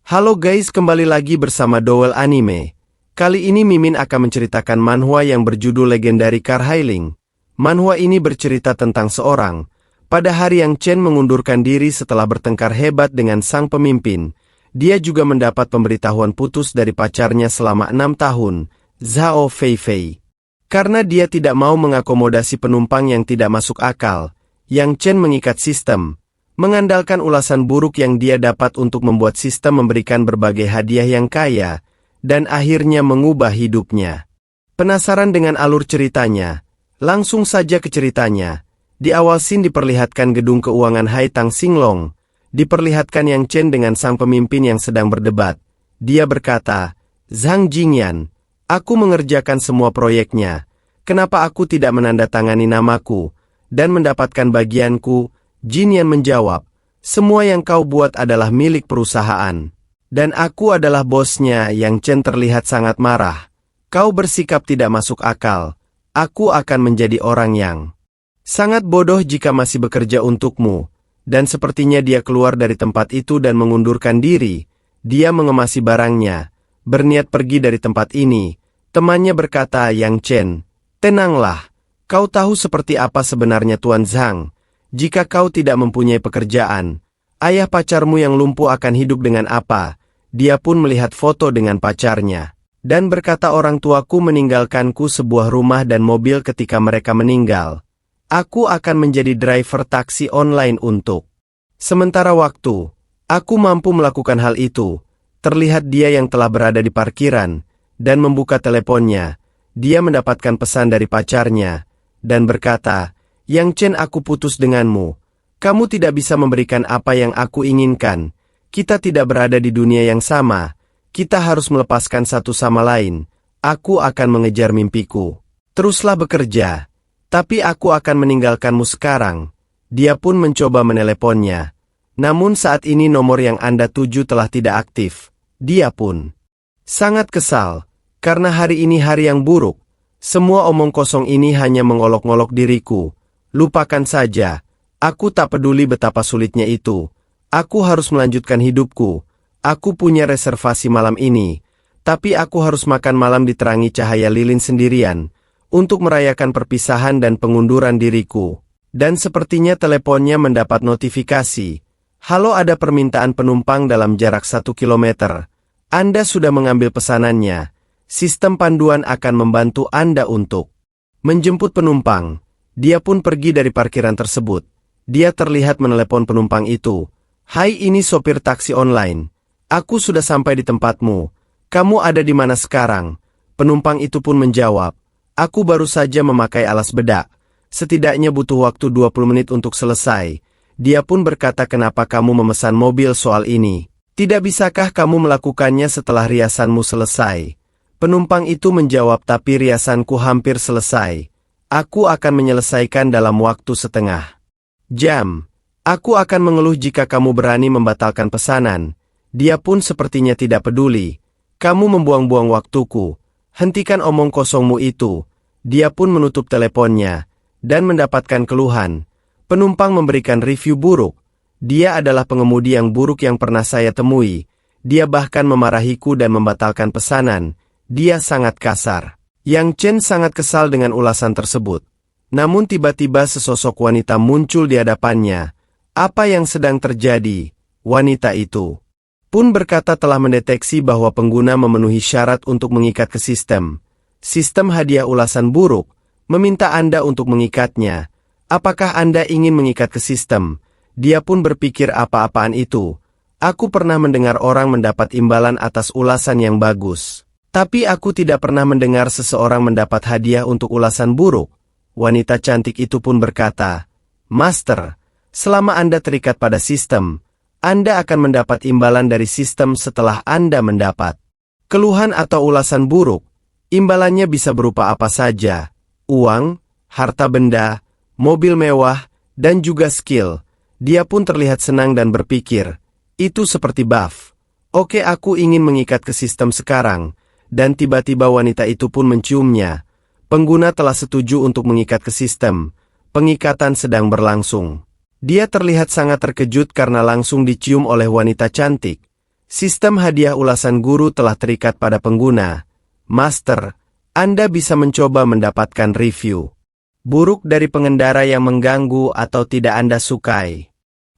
Halo guys, kembali lagi bersama Dowel Anime. Kali ini Mimin akan menceritakan manhwa yang berjudul Legendary Car Hailing. Manhwa ini bercerita tentang seorang, pada hari yang Chen mengundurkan diri setelah bertengkar hebat dengan sang pemimpin. Dia juga mendapat pemberitahuan putus dari pacarnya selama 6 tahun, Zhao Feifei. Karena dia tidak mau mengakomodasi penumpang yang tidak masuk akal, Yang Chen mengikat sistem, mengandalkan ulasan buruk yang dia dapat untuk membuat sistem memberikan berbagai hadiah yang kaya, dan akhirnya mengubah hidupnya. Penasaran dengan alur ceritanya? Langsung saja ke ceritanya. Di awal scene diperlihatkan gedung keuangan Haitang Xinglong. Diperlihatkan Yang Chen dengan sang pemimpin yang sedang berdebat. Dia berkata, "Zhang Jingyan, aku mengerjakan semua proyeknya. Kenapa aku tidak menandatangani namaku dan mendapatkan bagianku?" Jingyan menjawab, "Semua yang kau buat adalah milik perusahaan. Dan aku adalah bosnya." Yang Chen terlihat sangat marah. "Kau bersikap tidak masuk akal. Aku akan menjadi orang yang sangat bodoh jika masih bekerja untukmu." Dan sepertinya dia keluar dari tempat itu dan mengundurkan diri. Dia mengemasi barangnya, berniat pergi dari tempat ini. Temannya berkata, "Yang Chen, tenanglah. Kau tahu seperti apa sebenarnya Tuan Zhang. Jika kau tidak mempunyai pekerjaan, ayah pacarmu yang lumpuh akan hidup dengan apa?" Dia pun melihat foto dengan pacarnya, dan berkata, "Orang tuaku meninggalkanku sebuah rumah dan mobil ketika mereka meninggal. Aku akan menjadi driver taksi online untuk sementara waktu. Aku mampu melakukan hal itu." Terlihat dia yang telah berada di parkiran, dan membuka teleponnya. Dia mendapatkan pesan dari pacarnya, dan berkata, "Yang Chen, aku putus denganmu. Kamu tidak bisa memberikan apa yang aku inginkan. Kita tidak berada di dunia yang sama. Kita harus melepaskan satu sama lain. Aku akan mengejar mimpiku. Teruslah bekerja. Tapi aku akan meninggalkanmu sekarang." Dia pun mencoba meneleponnya. Namun saat ini nomor yang Anda tuju telah tidak aktif. Dia pun sangat kesal, karena hari ini hari yang buruk. Semua omong kosong ini hanya mengolok-ngolok diriku. Lupakan saja. Aku tak peduli betapa sulitnya itu. Aku harus melanjutkan hidupku. Aku punya reservasi malam ini. Tapi aku harus makan malam diterangi cahaya lilin sendirian, untuk merayakan perpisahan dan pengunduran diriku. Dan sepertinya teleponnya mendapat notifikasi. "Halo, ada permintaan penumpang dalam jarak 1 kilometer. Anda sudah mengambil pesanannya. Sistem panduan akan membantu Anda untuk menjemput penumpang." Dia pun pergi dari parkiran tersebut. Dia terlihat menelepon penumpang itu. "Hai, ini sopir taksi online. Aku sudah sampai di tempatmu. Kamu ada di mana sekarang?" Penumpang itu pun menjawab, "Aku baru saja memakai alas bedak. Setidaknya butuh waktu 20 menit untuk selesai." Dia pun berkata, "Kenapa kamu memesan mobil soal ini? Tidak bisakah kamu melakukannya setelah riasanmu selesai?" Penumpang itu menjawab, "Tapi riasanku hampir selesai. Aku akan menyelesaikan dalam waktu setengah jam. Aku akan mengeluh jika kamu berani membatalkan pesanan." Dia pun sepertinya tidak peduli. "Kamu membuang-buang waktuku. Hentikan omong kosongmu itu." Dia pun menutup teleponnya, dan mendapatkan keluhan. Penumpang memberikan review buruk. "Dia adalah pengemudi yang buruk yang pernah saya temui. Dia bahkan memarahiku dan membatalkan pesanan. Dia sangat kasar." Yang Chen sangat kesal dengan ulasan tersebut. Namun tiba-tiba sesosok wanita muncul di hadapannya. Apa yang sedang terjadi? Wanita itu pun berkata telah mendeteksi bahwa pengguna memenuhi syarat untuk mengikat ke sistem. Sistem hadiah ulasan buruk meminta Anda untuk mengikatnya. Apakah Anda ingin mengikat ke sistem? Dia pun berpikir, apa-apaan itu? Aku pernah mendengar orang mendapat imbalan atas ulasan yang bagus. Tapi aku tidak pernah mendengar seseorang mendapat hadiah untuk ulasan buruk. Wanita cantik itu pun berkata, "Master, selama Anda terikat pada sistem, Anda akan mendapat imbalan dari sistem setelah Anda mendapat keluhan atau ulasan buruk. Imbalannya bisa berupa apa saja, uang, harta benda, mobil mewah, dan juga skill." Dia pun terlihat senang dan berpikir, "Itu seperti buff. Oke, aku ingin mengikat ke sistem sekarang." Dan tiba-tiba wanita itu pun menciumnya. Pengguna telah setuju untuk mengikat ke sistem. Pengikatan sedang berlangsung. Dia terlihat sangat terkejut karena langsung dicium oleh wanita cantik. Sistem hadiah ulasan guru telah terikat pada pengguna. Master, Anda bisa mencoba mendapatkan review buruk dari pengendara yang mengganggu atau tidak Anda sukai.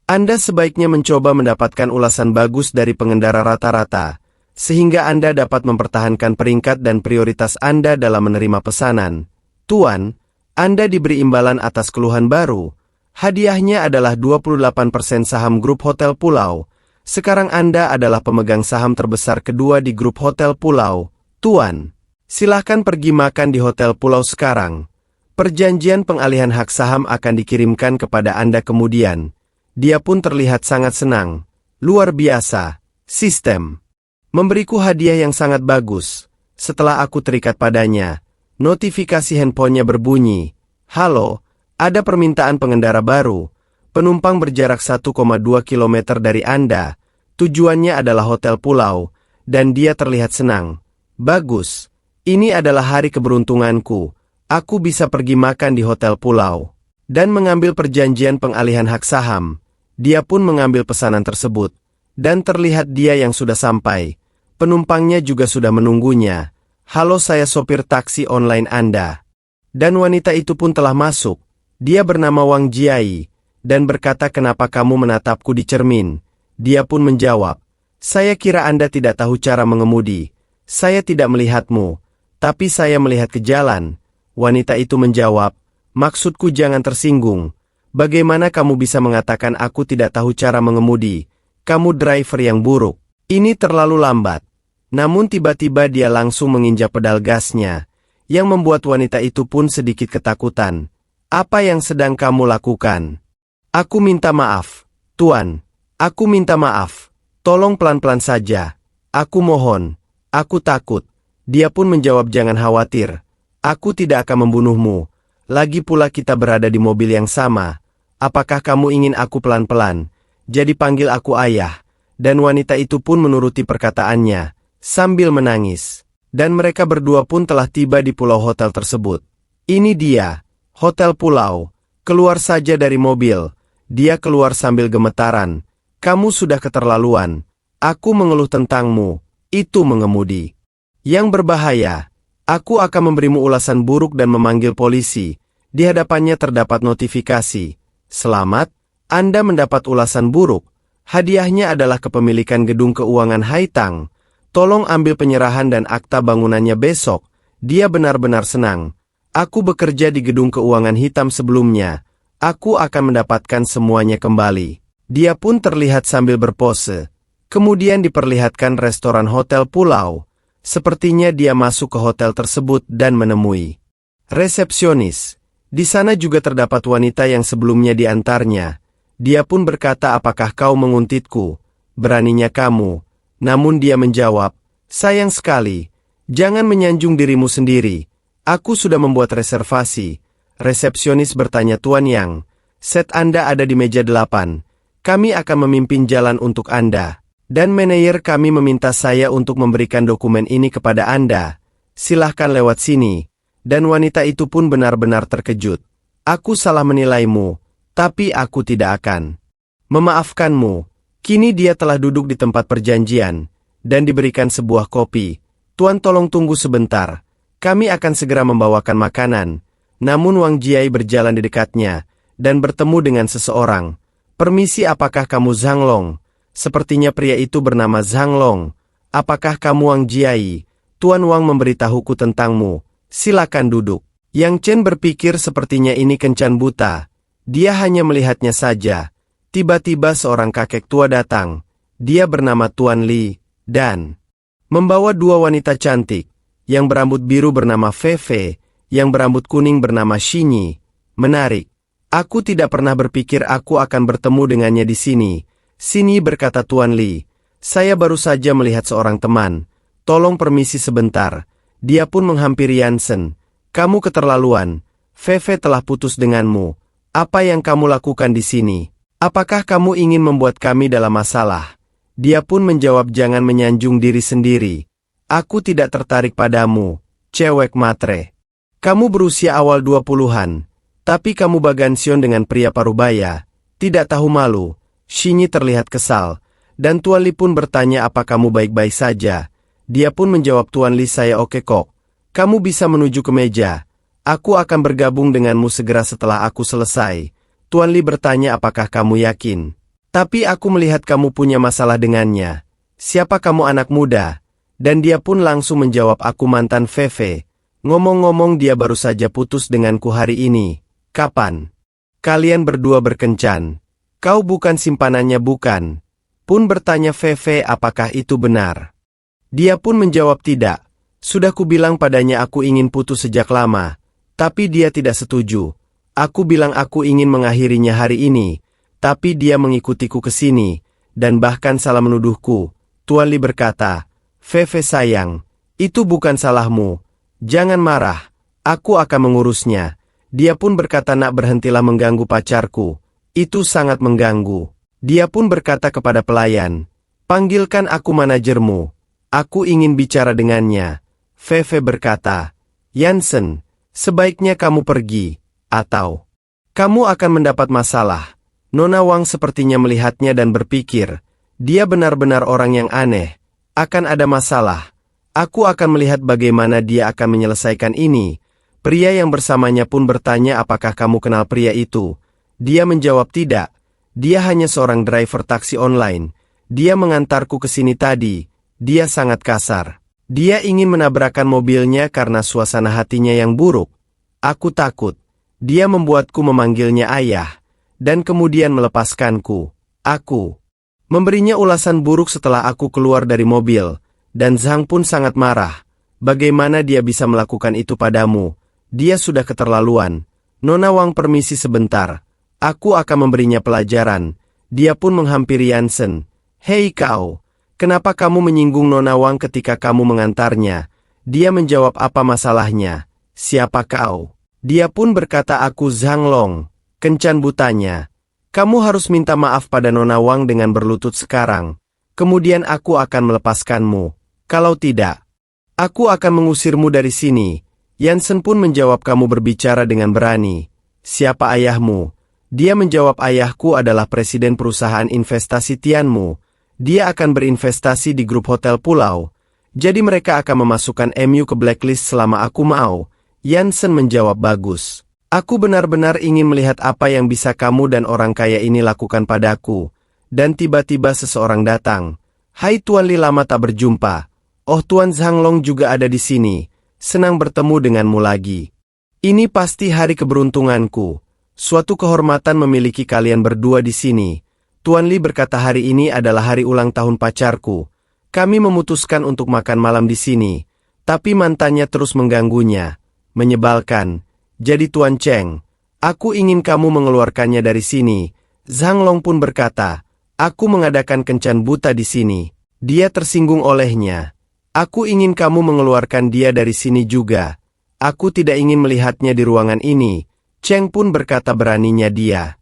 Anda sebaiknya mencoba mendapatkan ulasan bagus dari pengendara rata-rata, sehingga Anda dapat mempertahankan peringkat dan prioritas Anda dalam menerima pesanan. Tuan, Anda diberi imbalan atas keluhan baru. Hadiahnya adalah 28% saham grup Hotel Pulau. Sekarang Anda adalah pemegang saham terbesar kedua di grup Hotel Pulau. Tuan, silahkan pergi makan di Hotel Pulau sekarang. Perjanjian pengalihan hak saham akan dikirimkan kepada Anda kemudian. Dia pun terlihat sangat senang. Luar biasa. Sistem memberiku hadiah yang sangat bagus. Setelah aku terikat padanya, notifikasi handphonenya berbunyi. Halo, ada permintaan pengendara baru. Penumpang berjarak 1,2 km dari Anda. Tujuannya adalah Hotel Pulau, dan dia terlihat senang. Bagus. Ini adalah hari keberuntunganku. Aku bisa pergi makan di Hotel Pulau dan mengambil perjanjian pengalihan hak saham. Dia pun mengambil pesanan tersebut, dan terlihat dia yang sudah sampai. Penumpangnya juga sudah menunggunya. Halo, saya sopir taksi online Anda. Dan wanita itu pun telah masuk. Dia bernama Wang Jiai, dan berkata, kenapa kamu menatapku di cermin? Dia pun menjawab, saya kira Anda tidak tahu cara mengemudi. Saya tidak melihatmu, tapi saya melihat ke jalan. Wanita itu menjawab, maksudku jangan tersinggung. Bagaimana kamu bisa mengatakan aku tidak tahu cara mengemudi? Kamu driver yang buruk. Ini terlalu lambat. Namun tiba-tiba dia langsung menginjak pedal gasnya, yang membuat wanita itu pun sedikit ketakutan. Apa yang sedang kamu lakukan? Aku minta maaf, Tuan. Aku minta maaf. Tolong pelan-pelan saja. Aku mohon. Aku takut. Dia pun menjawab, jangan khawatir. Aku tidak akan membunuhmu. Lagi pula kita berada di mobil yang sama. Apakah kamu ingin aku pelan-pelan? Jadi panggil aku ayah. Dan wanita itu pun menuruti perkataannya, sambil menangis. Dan mereka berdua pun telah tiba di pulau hotel tersebut. Ini dia, Hotel Pulau. Keluar saja dari mobil. Dia keluar sambil gemetaran. Kamu sudah keterlaluan. Aku mengeluh tentangmu. Itu mengemudi yang berbahaya. Aku akan memberimu ulasan buruk dan memanggil polisi. Di hadapannya terdapat notifikasi. Selamat, Anda mendapat ulasan buruk. Hadiahnya adalah kepemilikan gedung keuangan Haitang. Tolong ambil penyerahan dan akta bangunannya besok. Dia benar-benar senang. Aku bekerja di gedung keuangan hitam sebelumnya. Aku akan mendapatkan semuanya kembali. Dia pun terlihat sambil berpose. Kemudian diperlihatkan restoran Hotel Pulau. Sepertinya dia masuk ke hotel tersebut dan menemui resepsionis. Di sana juga terdapat wanita yang sebelumnya diantarnya. Dia pun berkata, apakah kau menguntitku? Beraninya kamu. Namun dia menjawab, sayang sekali. Jangan menyanjung dirimu sendiri. Aku sudah membuat reservasi. Resepsionis bertanya, Tuan Yang, set Anda ada di meja 8. Kami akan memimpin jalan untuk Anda. Dan manajer kami meminta saya untuk memberikan dokumen ini kepada Anda. Silahkan lewat sini. Dan wanita itu pun benar-benar terkejut. Aku salah menilaimu, tapi aku tidak akan memaafkanmu. Kini dia telah duduk di tempat perjanjian, dan diberikan sebuah kopi. Tuan, tolong tunggu sebentar. Kami akan segera membawakan makanan. Namun Wang Jiai berjalan di dekatnya, dan bertemu dengan seseorang. Permisi, apakah kamu Zhang Long? Sepertinya pria itu bernama Zhang Long. Apakah kamu Wang Jiai? Tuan Wang memberitahuku tentangmu. Silakan duduk. Yang Chen berpikir sepertinya ini kencan buta. Dia hanya melihatnya saja. Tiba-tiba seorang kakek tua datang. Dia bernama Tuan Li, dan membawa dua wanita cantik. Yang berambut biru bernama Fei, yang berambut kuning bernama Xinyi. Menarik. Aku tidak pernah berpikir aku akan bertemu dengannya di sini. Sini, berkata Tuan Li. Saya baru saja melihat seorang teman. Tolong permisi sebentar. Dia pun menghampiri Yansen. Kamu keterlaluan. Fei telah putus denganmu. Apa yang kamu lakukan di sini? Apakah kamu ingin membuat kami dalam masalah? Dia pun menjawab, jangan menyanjung diri sendiri. Aku tidak tertarik padamu, cewek matre. Kamu berusia awal 20-an. Tapi kamu bagansion dengan pria parubaya. Tidak tahu malu. Xinyi terlihat kesal, Dan Tuan Li pun bertanya apa kamu baik-baik saja. Dia pun menjawab Tuan Li saya oke kok. Kamu bisa menuju ke meja. Aku akan bergabung denganmu segera setelah aku selesai. Tuan Li bertanya apakah kamu yakin. Tapi aku melihat kamu punya masalah dengannya. Siapa kamu anak muda? Dan dia pun langsung menjawab aku mantan Feve. Ngomong-ngomong dia baru saja putus denganku hari ini. Kapan? Kalian berdua berkencan. Kau bukan simpanannya bukan? Pun bertanya Feve apakah itu benar. Dia pun menjawab tidak. Sudah kubilang padanya aku ingin putus sejak lama. Tapi dia tidak setuju. Aku bilang aku ingin mengakhirinya hari ini. Tapi dia mengikutiku ke sini. Dan bahkan salah menuduhku. Tuan Li berkata, Feve sayang, itu bukan salahmu. Jangan marah. Aku akan mengurusnya. Dia pun berkata nak berhentilah mengganggu pacarku. Itu sangat mengganggu. Dia pun berkata kepada pelayan, panggilkan aku manajermu. Aku ingin bicara dengannya. Feve berkata, Yansen, sebaiknya kamu pergi, atau kamu akan mendapat masalah. Nona Wang sepertinya melihatnya dan berpikir, dia benar-benar orang yang aneh. Akan ada masalah. Aku akan melihat bagaimana dia akan menyelesaikan ini. Pria yang bersamanya pun bertanya apakah kamu kenal pria itu. Dia menjawab tidak. Dia hanya seorang driver taksi online. Dia mengantarku ke sini tadi. Dia sangat kasar. Dia ingin menabrakkan mobilnya karena suasana hatinya yang buruk. Aku takut. Dia membuatku memanggilnya ayah. Dan kemudian melepaskanku. Aku memberinya ulasan buruk setelah aku keluar dari mobil. Dan Zhang pun sangat marah. Bagaimana dia bisa melakukan itu padamu? Dia sudah keterlaluan. Nona Wang permisi sebentar. Aku akan memberinya pelajaran. Dia pun menghampiri Yansen. Hei kau, kenapa kamu menyinggung Nona Wang ketika kamu mengantarnya? Dia menjawab apa masalahnya? Siapa kau? Dia pun berkata aku Zhang Long. Kencan butanya. Kamu harus minta maaf pada Nona Wang dengan berlutut sekarang. Kemudian aku akan melepaskanmu. Kalau tidak, aku akan mengusirmu dari sini. Yansen pun menjawab kamu berbicara dengan berani. Siapa ayahmu? Dia menjawab ayahku adalah presiden perusahaan investasi Tianmu. Dia akan berinvestasi di grup hotel pulau. Jadi mereka akan memasukkan MU ke blacklist selama aku mau. Yansen menjawab bagus. Aku benar-benar ingin melihat apa yang bisa kamu dan orang kaya ini lakukan padaku. Dan tiba-tiba seseorang datang. Hai Tuan Li lama tak berjumpa. Oh Tuan Zhang Long juga ada di sini. Senang bertemu denganmu lagi. Ini pasti hari keberuntunganku. Suatu kehormatan memiliki kalian berdua di sini. Tuan Li berkata hari ini adalah hari ulang tahun pacarku. Kami memutuskan untuk makan malam di sini. Tapi mantannya terus mengganggunya. Menyebalkan. Jadi Tuan Cheng, aku ingin kamu mengeluarkannya dari sini. Zhang Long pun berkata, aku mengadakan kencan buta di sini. Dia tersinggung olehnya. Aku ingin kamu mengeluarkan dia dari sini juga. Aku tidak ingin melihatnya di ruangan ini. Cheng pun berkata beraninya dia.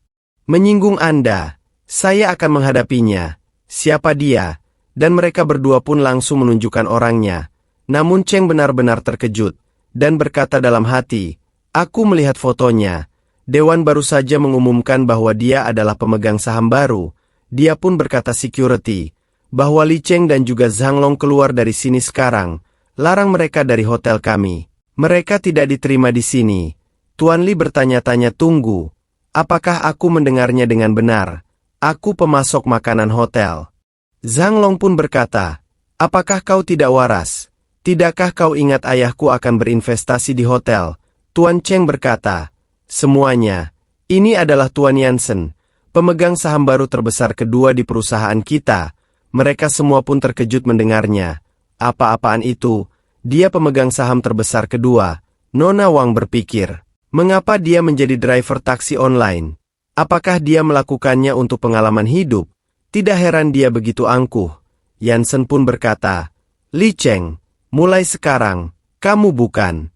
Menyinggung Anda. Saya akan menghadapinya. Siapa dia? Dan mereka berdua pun langsung menunjukkan orangnya. Namun Cheng benar-benar terkejut. Dan berkata dalam hati, aku melihat fotonya. Dewan baru saja mengumumkan bahwa dia adalah pemegang saham baru. Dia pun berkata security. Bahwa Li Cheng dan juga Zhang Long keluar dari sini sekarang. Larang mereka dari hotel kami. Mereka tidak diterima di sini. Tuan Li bertanya-tanya tunggu. Apakah aku mendengarnya dengan benar? Aku pemasok makanan hotel. Zhang Long pun berkata, apakah kau tidak waras? Tidakkah kau ingat ayahku akan berinvestasi di hotel? Tuan Cheng berkata, semuanya. Ini adalah Tuan Yansen, pemegang saham baru terbesar kedua di perusahaan kita. Mereka semua pun terkejut mendengarnya. Apa-apaan itu? Dia pemegang saham terbesar kedua. Nona Wang berpikir. Mengapa dia menjadi driver taksi online? Apakah dia melakukannya untuk pengalaman hidup? Tidak heran dia begitu angkuh. Yansen pun berkata, Li Cheng, mulai sekarang, kamu bukan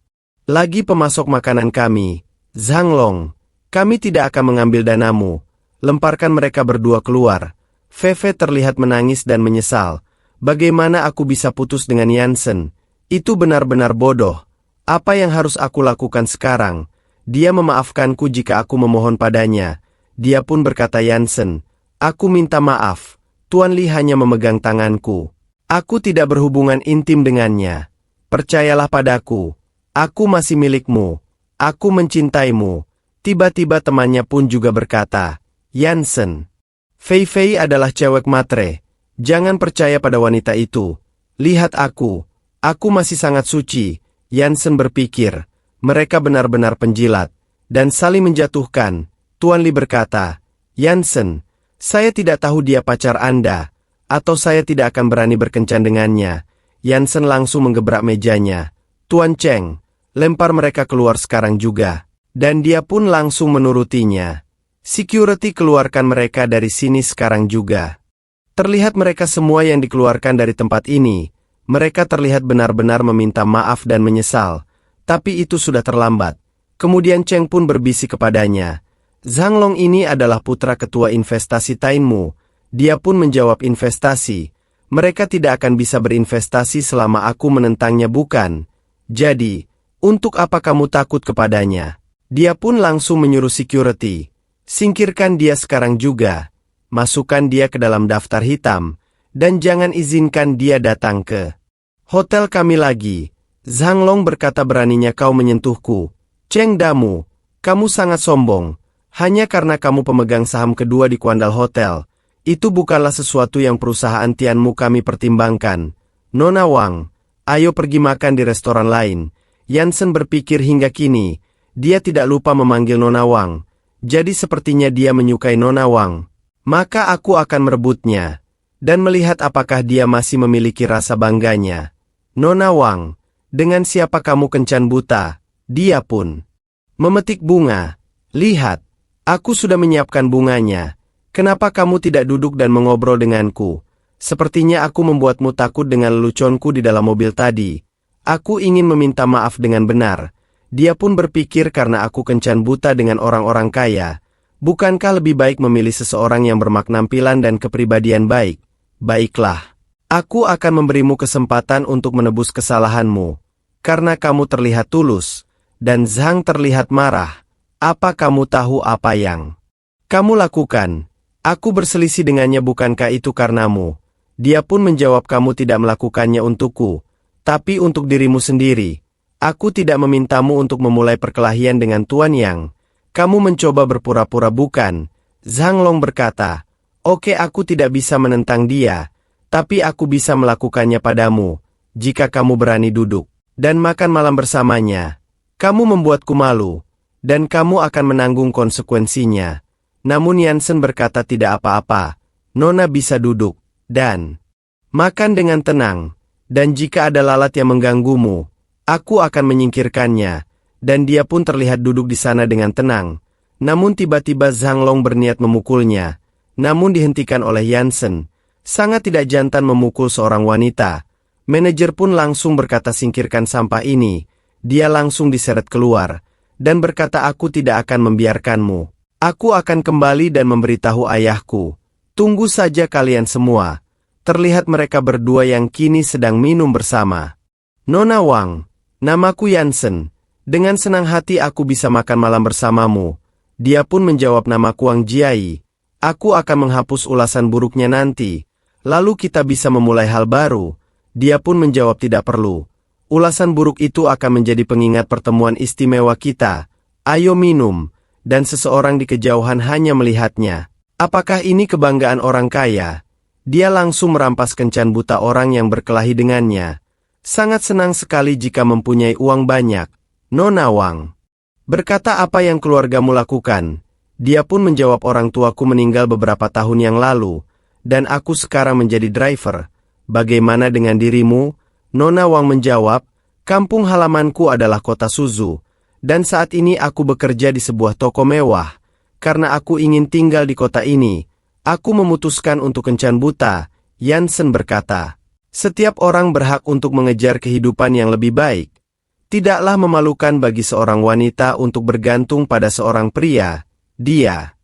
lagi pemasok makanan kami. Zhang Long, kami tidak akan mengambil danamu. Lemparkan mereka berdua keluar. Feve terlihat menangis dan menyesal. Bagaimana aku bisa putus dengan Yansen? Itu benar-benar bodoh. Apa yang harus aku lakukan sekarang? Dia memaafkanku jika aku memohon padanya. Dia pun berkata Yansen, aku minta maaf. Tuan Li hanya memegang tanganku. Aku tidak berhubungan intim dengannya. Percayalah padaku. Aku masih milikmu. Aku mencintaimu. Tiba-tiba temannya pun juga berkata, Yansen. Fei Fei adalah cewek matre. Jangan percaya pada wanita itu. Lihat aku. Aku masih sangat suci. Yansen berpikir. Mereka benar-benar penjilat. Dan saling menjatuhkan. Tuan Li berkata, Yansen, saya tidak tahu dia pacar Anda, atau saya tidak akan berani berkencan dengannya. Yansen langsung menggebrak mejanya. Tuan Cheng, lempar mereka keluar sekarang juga. Dan dia pun langsung menurutinya. Security keluarkan mereka dari sini sekarang juga. Terlihat mereka semua yang dikeluarkan dari tempat ini. Mereka terlihat benar-benar meminta maaf dan menyesal. Tapi itu sudah terlambat. Kemudian Cheng pun berbisik kepadanya. Zhang Long ini adalah putra ketua investasi Tainmu. Dia pun menjawab investasi. Mereka tidak akan bisa berinvestasi selama aku menentangnya bukan? Jadi, untuk apa kamu takut kepadanya? Dia pun langsung menyuruh security. Singkirkan dia sekarang juga. Masukkan dia ke dalam daftar hitam. Dan jangan izinkan dia datang ke hotel kami lagi. Zhang Long berkata beraninya kau menyentuhku. Cheng Damu, kamu sangat sombong. Hanya karena kamu pemegang saham kedua di Kuandal Hotel, itu bukanlah sesuatu yang perusahaan Tianmu kami pertimbangkan. Nona Wang, ayo pergi makan di restoran lain. Yansen berpikir hingga kini, dia tidak lupa memanggil Nona Wang. Jadi sepertinya dia menyukai Nona Wang. Maka aku akan merebutnya, dan melihat apakah dia masih memiliki rasa bangganya. Nona Wang, dengan siapa kamu kencan buta? Dia pun memetik bunga. Lihat. Aku sudah menyiapkan bunganya. Kenapa kamu tidak duduk dan mengobrol denganku? Sepertinya aku membuatmu takut dengan leluconku di dalam mobil tadi. Aku ingin meminta maaf dengan benar. Dia pun berpikir karena aku kencan buta dengan orang-orang kaya. Bukankah lebih baik memilih seseorang yang bermaknampilan dan kepribadian baik? Baiklah. Aku akan memberimu kesempatan untuk menebus kesalahanmu. Karena kamu terlihat tulus. Dan Zhang terlihat marah. Apa kamu tahu apa yang kamu lakukan? Aku berselisih dengannya bukankah itu karenamu? Dia pun menjawab kamu tidak melakukannya untukku, tapi untuk dirimu sendiri. Aku tidak memintamu untuk memulai perkelahian dengan Tuan Yang. Kamu mencoba berpura-pura bukan? Zhang Long berkata, oke aku tidak bisa menentang dia, tapi aku bisa melakukannya padamu, jika kamu berani duduk dan makan malam bersamanya. Kamu membuatku malu. Dan kamu akan menanggung konsekuensinya. Namun Yansen berkata tidak apa-apa. Nona bisa duduk dan makan dengan tenang. Dan jika ada lalat yang mengganggumu, aku akan menyingkirkannya. Dan dia pun terlihat duduk di sana dengan tenang. Namun tiba-tiba Zhang Long berniat memukulnya. Namun dihentikan oleh Yansen. Sangat tidak jantan memukul seorang wanita. Manajer pun langsung berkata singkirkan sampah ini. Dia langsung diseret keluar. Dan berkata aku tidak akan membiarkanmu. Aku akan kembali dan memberitahu ayahku. Tunggu saja kalian semua. Terlihat mereka berdua yang kini sedang minum bersama. Nona Wang, namaku Yansen. Dengan senang hati aku bisa makan malam bersamamu. Dia pun menjawab namaku Wang Jiai. Aku akan menghapus ulasan buruknya nanti. Lalu kita bisa memulai hal baru. Dia pun menjawab tidak perlu. Ulasan buruk itu akan menjadi pengingat pertemuan istimewa kita. Ayo minum. Dan seseorang di kejauhan hanya melihatnya. Apakah ini kebanggaan orang kaya? Dia langsung merampas kencan buta orang yang berkelahi dengannya. Sangat senang sekali jika mempunyai uang banyak. Nona Wang berkata apa yang keluargamu lakukan? Dia pun menjawab orang tuaku meninggal beberapa tahun yang lalu. Dan aku sekarang menjadi driver. Bagaimana dengan dirimu? Nona Wang menjawab, kampung halamanku adalah kota Suzhou, dan saat ini aku bekerja di sebuah toko mewah. Karena aku ingin tinggal di kota ini, aku memutuskan untuk kencan buta. Yansen berkata, setiap orang berhak untuk mengejar kehidupan yang lebih baik. Tidaklah memalukan bagi seorang wanita untuk bergantung pada seorang pria. Dia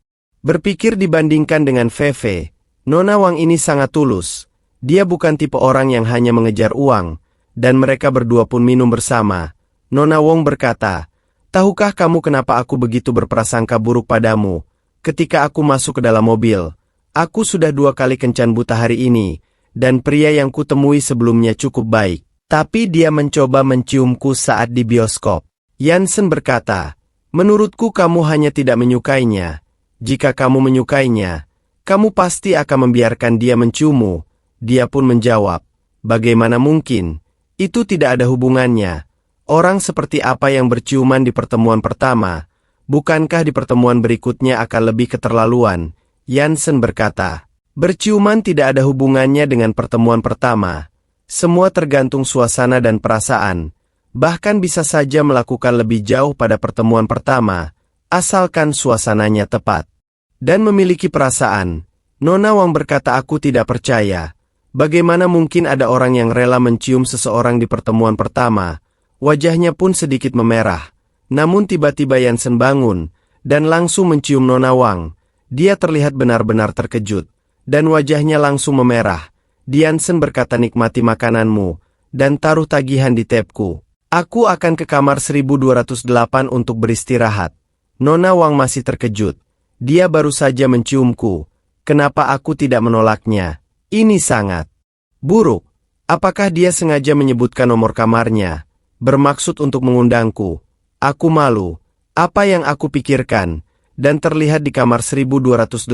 berpikir dibandingkan dengan Feve, Nona Wang ini sangat tulus. Dia bukan tipe orang yang hanya mengejar uang, dan mereka berdua pun minum bersama. Nona Wang berkata, tahukah kamu kenapa aku begitu berprasangka buruk padamu? Ketika aku masuk ke dalam mobil, Aku sudah 2 kali kencan buta hari ini, dan pria yang kutemui sebelumnya cukup baik. Tapi dia mencoba menciumku saat di bioskop. Jansen berkata, menurutku kamu hanya tidak menyukainya. Jika kamu menyukainya, kamu pasti akan membiarkan dia menciummu. Dia pun menjawab, bagaimana mungkin? Itu tidak ada hubungannya. Orang seperti apa yang berciuman di pertemuan pertama? Bukankah di pertemuan berikutnya akan lebih keterlaluan? Jansen berkata, berciuman tidak ada hubungannya dengan pertemuan pertama. Semua tergantung suasana dan perasaan. Bahkan bisa saja melakukan lebih jauh pada pertemuan pertama, asalkan suasananya tepat. Dan memiliki perasaan. Nona Wang berkata, aku tidak percaya. Bagaimana mungkin ada orang yang rela mencium seseorang di pertemuan pertama? Wajahnya pun sedikit memerah. Namun tiba-tiba Jansen bangun, dan langsung mencium Nona Wang. Dia terlihat benar-benar terkejut, dan wajahnya langsung memerah. Jansen berkata, nikmati makananmu, dan taruh tagihan di tabku. Aku akan ke kamar 1208 untuk beristirahat. Nona Wang masih terkejut. Dia baru saja menciumku. Kenapa aku tidak menolaknya? Ini sangat buruk. Apakah dia sengaja menyebutkan nomor kamarnya? Bermaksud untuk mengundangku. Aku malu. Apa yang aku pikirkan? Dan terlihat di kamar 1208.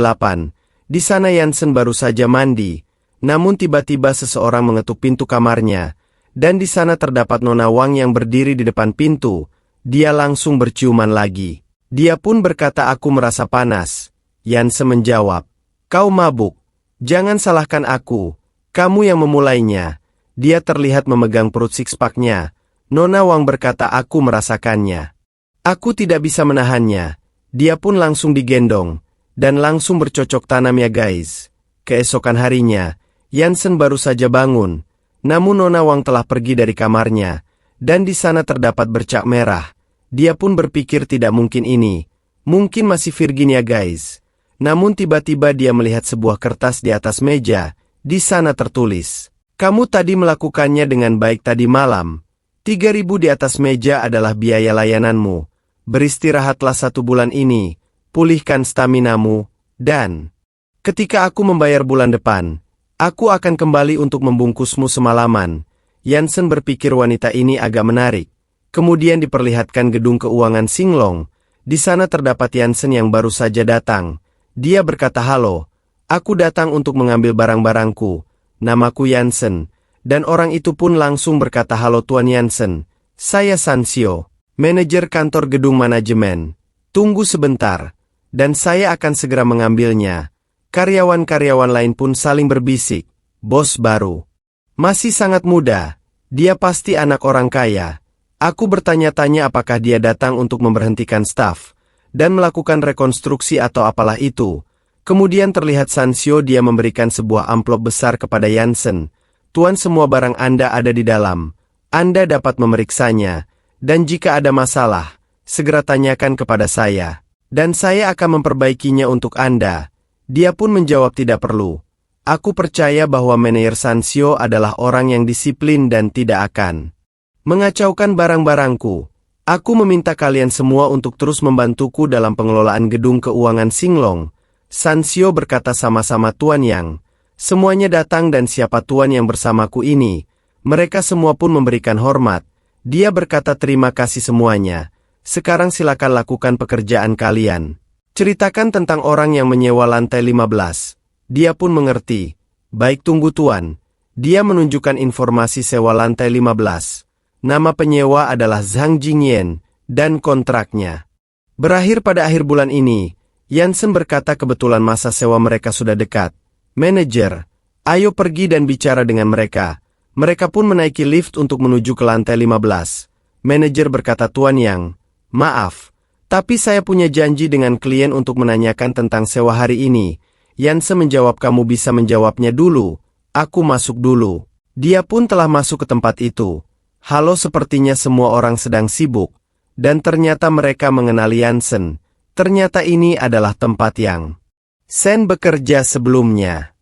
Di sana Jansen baru saja mandi. Namun tiba-tiba seseorang mengetuk pintu kamarnya, dan di sana terdapat Nona Wang yang berdiri di depan pintu. Dia langsung berciuman lagi. Dia pun berkata, aku merasa panas. Jansen menjawab, kau mabuk. Jangan salahkan aku. Kamu yang memulainya. Dia terlihat memegang perut six-pack-nya. Nona Wang berkata, aku merasakannya. Aku tidak bisa menahannya. Dia pun langsung digendong, dan langsung bercocok tanam ya guys. Keesokan harinya, Jansen baru saja bangun, namun Nona Wang telah pergi dari kamarnya, dan di sana terdapat bercak merah. Dia pun berpikir tidak mungkin ini, mungkin masih Virginia guys. Namun tiba-tiba dia melihat sebuah kertas di atas meja, di sana tertulis, kamu tadi melakukannya dengan baik tadi malam. 3.000 di atas meja adalah biaya layananmu. Beristirahatlah 1 bulan ini, pulihkan staminamu, dan ketika aku membayar bulan depan, aku akan kembali untuk membungkusmu semalaman. Jansen berpikir wanita ini agak menarik. Kemudian diperlihatkan gedung keuangan Singlong. Di sana terdapat Jansen yang baru saja datang. Dia berkata, halo, aku datang untuk mengambil barang-barangku. Namaku Jansen. Dan orang itu pun langsung berkata, halo Tuan Jansen. Saya Sansio, manajer kantor gedung manajemen. Tunggu sebentar, dan saya akan segera mengambilnya. Karyawan-karyawan lain pun saling berbisik, bos baru. Masih sangat muda, dia pasti anak orang kaya. Aku bertanya-tanya apakah dia datang untuk memberhentikan staf, dan melakukan rekonstruksi atau apalah itu. Kemudian terlihat Sansio dia memberikan sebuah amplop besar kepada Jansen. Tuan, semua barang Anda ada di dalam. Anda dapat memeriksanya, dan jika ada masalah, segera tanyakan kepada saya. Dan saya akan memperbaikinya untuk Anda. Dia pun menjawab, tidak perlu. Aku percaya bahwa manajer Sansio adalah orang yang disiplin dan tidak akan mengacaukan barang-barangku. Aku meminta kalian semua untuk terus membantuku dalam pengelolaan gedung keuangan Singlong. Sansio berkata, sama-sama Tuan Yang. Semuanya datang dan siapa Tuan yang bersamaku ini? Mereka semua pun memberikan hormat. Dia berkata, terima kasih semuanya. Sekarang silakan lakukan pekerjaan kalian. Ceritakan tentang orang yang menyewa lantai 15. Dia pun mengerti. Baik, tunggu Tuan. Dia menunjukkan informasi sewa lantai 15. Nama penyewa adalah Zhang Jingyan, dan kontraknya berakhir pada akhir bulan ini. Jansen berkata, kebetulan masa sewa mereka sudah dekat. Manajer, ayo pergi dan bicara dengan mereka. Mereka pun menaiki lift untuk menuju ke lantai 15. Manajer berkata, Tuan Yang, maaf, tapi saya punya janji dengan klien untuk menanyakan tentang sewa hari ini. Jansen menjawab, kamu bisa menjawabnya dulu. Aku masuk dulu. Dia pun telah masuk ke tempat itu. Halo, sepertinya semua orang sedang sibuk. Dan ternyata mereka mengenali Jansen. Ternyata ini adalah tempat yang Sen bekerja sebelumnya.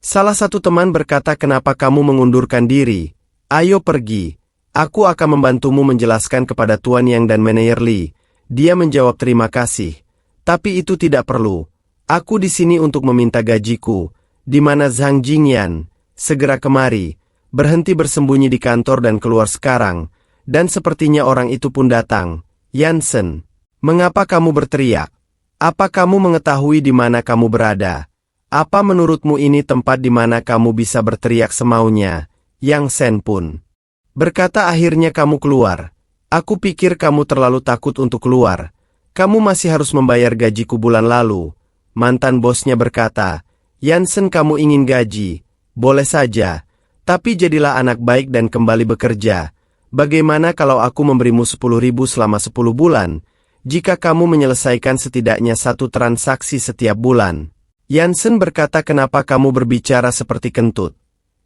Salah satu teman berkata, kenapa kamu mengundurkan diri? Ayo pergi. Aku akan membantumu menjelaskan kepada Tuan Yang dan manajer Li. Dia menjawab, terima kasih. Tapi itu tidak perlu. Aku di sini untuk meminta gajiku. Di mana Zhang Jingyan? Segera kemari. Berhenti bersembunyi di kantor dan keluar sekarang. Dan sepertinya orang itu pun datang. Yansen, mengapa kamu berteriak? Apa kamu mengetahui di mana kamu berada? Apa menurutmu ini tempat di mana kamu bisa berteriak semaunya? Yang Sen pun berkata, akhirnya kamu keluar. Aku pikir kamu terlalu takut untuk keluar. Kamu masih harus membayar gajiku bulan lalu. Mantan bosnya berkata, Yansen, kamu ingin gaji? Boleh saja. Tapi jadilah anak baik dan kembali bekerja. Bagaimana kalau aku memberimu 10.000 selama 10 bulan? Jika kamu menyelesaikan setidaknya 1 transaksi setiap bulan. Yansen berkata, kenapa kamu berbicara seperti kentut?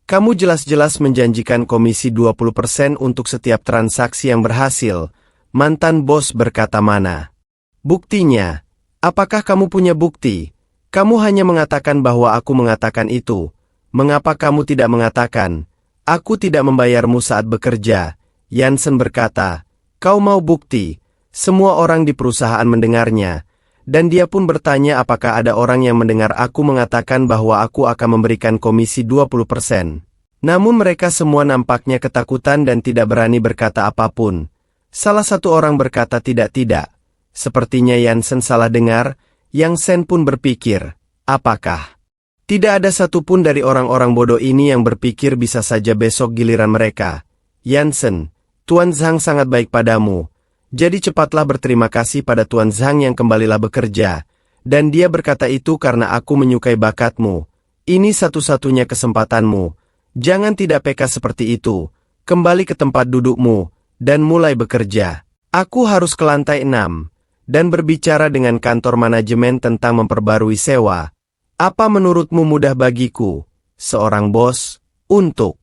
Kamu jelas-jelas menjanjikan komisi 20% untuk setiap transaksi yang berhasil. Mantan bos berkata, mana buktinya? Apakah kamu punya bukti? Kamu hanya mengatakan bahwa aku mengatakan itu. Mengapa kamu tidak mengatakan, aku tidak membayarmu saat bekerja? Yansen berkata, kau mau bukti? Semua orang di perusahaan mendengarnya, dan dia pun bertanya apakah ada orang yang mendengar aku mengatakan bahwa aku akan memberikan komisi 20%. Namun mereka semua nampaknya ketakutan dan tidak berani berkata apapun. Salah satu orang berkata, tidak. Sepertinya Yansen salah dengar. Yang Sen pun berpikir, apakah tidak ada satupun dari orang-orang bodoh ini yang berpikir bisa saja besok giliran mereka? Yansen, Tuan Zhang sangat baik padamu. Jadi cepatlah berterima kasih pada Tuan Zhang yang kembalilah bekerja. Dan dia berkata itu karena aku menyukai bakatmu. Ini satu-satunya kesempatanmu. Jangan tidak peka seperti itu. Kembali ke tempat dudukmu, dan mulai bekerja. Aku harus ke lantai 6, dan berbicara dengan kantor manajemen tentang memperbarui sewa. Apa menurutmu mudah bagiku, seorang bos, untuk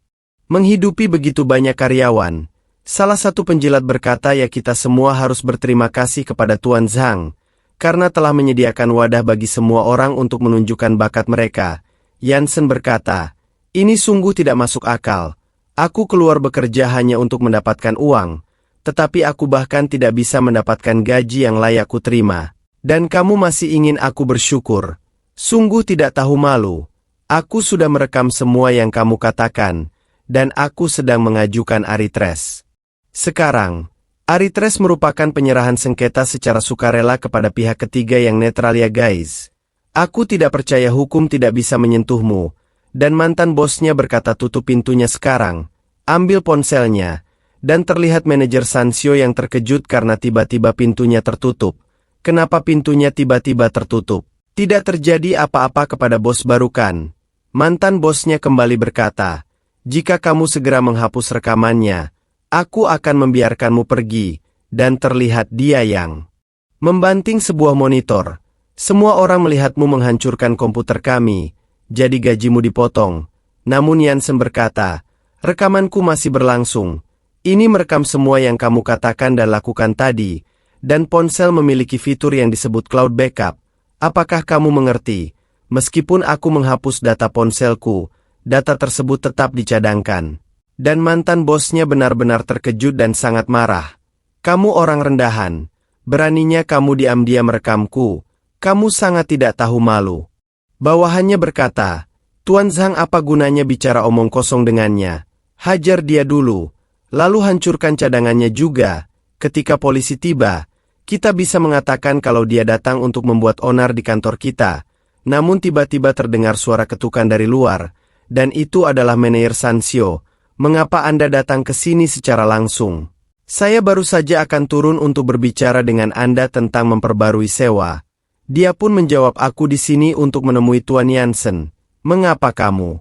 menghidupi begitu banyak karyawan? Salah satu penjilat berkata, ya kita semua harus berterima kasih kepada Tuan Zhang, karena telah menyediakan wadah bagi semua orang untuk menunjukkan bakat mereka. Yansen berkata, ini sungguh tidak masuk akal. Aku keluar bekerja hanya untuk mendapatkan uang, tetapi aku bahkan tidak bisa mendapatkan gaji yang layak ku terima. Dan kamu masih ingin aku bersyukur? Sungguh tidak tahu malu. Aku sudah merekam semua yang kamu katakan, dan aku sedang mengajukan aritres. Sekarang, aritres merupakan penyerahan sengketa secara sukarela kepada pihak ketiga yang netral ya guys. Aku tidak percaya hukum tidak bisa menyentuhmu. Dan mantan bosnya berkata, tutup pintunya sekarang. Ambil ponselnya. Dan terlihat manajer Sansio yang terkejut karena tiba-tiba pintunya tertutup. Kenapa pintunya tiba-tiba tertutup? Tidak terjadi apa-apa kepada bos baru kan? Mantan bosnya kembali berkata, jika kamu segera menghapus rekamannya, aku akan membiarkanmu pergi. Dan terlihat dia yang membanting sebuah monitor. Semua orang melihatmu menghancurkan komputer kami, jadi gajimu dipotong. Namun Yansen berkata, rekamanku masih berlangsung. Ini merekam semua yang kamu katakan dan lakukan tadi, dan ponsel memiliki fitur yang disebut cloud backup. Apakah kamu mengerti? Meskipun aku menghapus data ponselku, data tersebut tetap dicadangkan. Dan mantan bosnya benar-benar terkejut dan sangat marah. Kamu orang rendahan. Beraninya kamu diam-diam merekamku. Kamu sangat tidak tahu malu. Bawahannya berkata, Tuan Zhang, apa gunanya bicara omong kosong dengannya? Hajar dia dulu. Lalu hancurkan cadangannya juga. Ketika polisi tiba, kita bisa mengatakan kalau dia datang untuk membuat onar di kantor kita. Namun tiba-tiba terdengar suara ketukan dari luar, dan itu adalah manajer Sansio. Mengapa Anda datang ke sini secara langsung? Saya baru saja akan turun untuk berbicara dengan Anda tentang memperbarui sewa. Dia pun menjawab, aku di sini untuk menemui Tuan Yansen. Mengapa kamu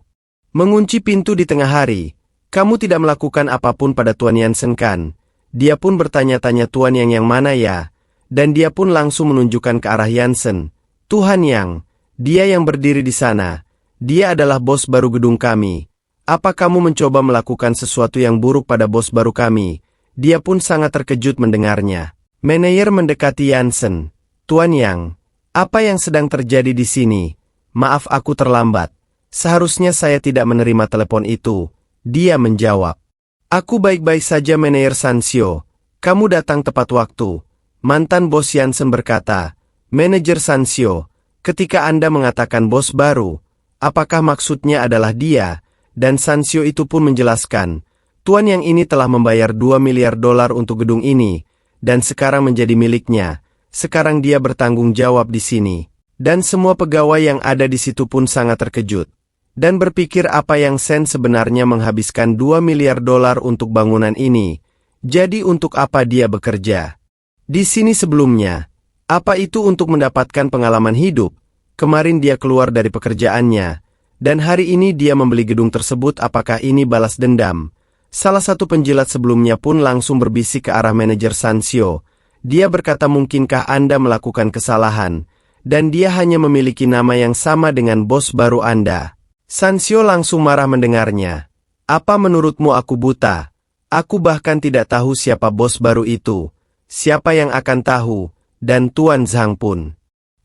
mengunci pintu di tengah hari? Kamu tidak melakukan apapun pada Tuan Yansen kan? Dia pun bertanya-tanya, Tuan yang mana ya? Dan dia pun langsung menunjukkan ke arah Yansen. Tuhan Yang, dia yang berdiri di sana. Dia adalah bos baru gedung kami. Apa kamu mencoba melakukan sesuatu yang buruk pada bos baru kami? Dia pun sangat terkejut mendengarnya. Manajer mendekati Yansen. Tuan Yang, apa yang sedang terjadi di sini? Maaf, aku terlambat. Seharusnya saya tidak menerima telepon itu. Dia menjawab. Aku baik-baik saja manajer Sansio. Kamu datang tepat waktu. Mantan bos Yansen berkata. Manajer Sansio, Ketika Anda mengatakan bos baru, apakah maksudnya adalah dia? Dan Sansio itu pun menjelaskan, Tuan yang ini telah membayar 2 miliar dolar untuk gedung ini, dan sekarang menjadi miliknya. Sekarang dia bertanggung jawab di sini. Dan semua pegawai yang ada di situ pun sangat terkejut. Dan berpikir apa yang Sen sebenarnya menghabiskan 2 miliar dolar untuk bangunan ini. Jadi untuk apa dia bekerja? Di sini sebelumnya. Apa itu untuk mendapatkan pengalaman hidup? Kemarin dia keluar dari pekerjaannya. Dan hari ini dia membeli gedung tersebut. Apakah ini balas dendam? Salah satu penjilat sebelumnya pun langsung berbisik ke arah manajer Sansio. Dia berkata, mungkinkah Anda melakukan kesalahan? Dan dia hanya memiliki nama yang sama dengan bos baru Anda. Sansio langsung marah mendengarnya. Apa menurutmu aku buta? Aku bahkan tidak tahu siapa bos baru itu. Siapa yang akan tahu? Dan Tuan Zhang pun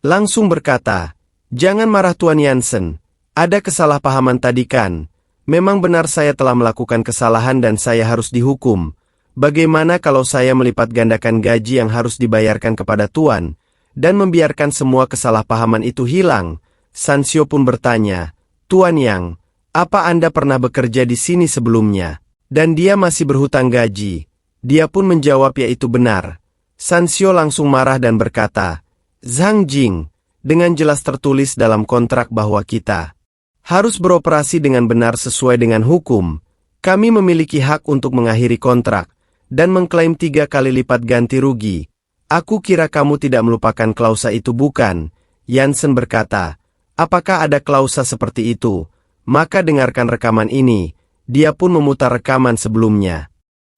langsung berkata, jangan marah Tuan Yansen. Ada kesalahpahaman tadi kan? Memang benar saya telah melakukan kesalahan dan saya harus dihukum. Bagaimana kalau saya melipat gandakan gaji yang harus dibayarkan kepada Tuan, dan membiarkan semua kesalahpahaman itu hilang? Sansio pun bertanya, Tuan Yang, apa Anda pernah bekerja di sini sebelumnya? Dan dia masih berhutang gaji. Dia pun menjawab yaitu benar. Sansio langsung marah dan berkata, Zhang Jing, dengan jelas tertulis dalam kontrak bahwa kita harus beroperasi dengan benar sesuai dengan hukum. Kami memiliki hak untuk mengakhiri kontrak dan mengklaim 3 kali lipat ganti rugi. Aku kira kamu tidak melupakan klausa itu bukan? Yansen berkata, apakah ada klausa seperti itu? Maka dengarkan rekaman ini. Dia pun memutar rekaman sebelumnya.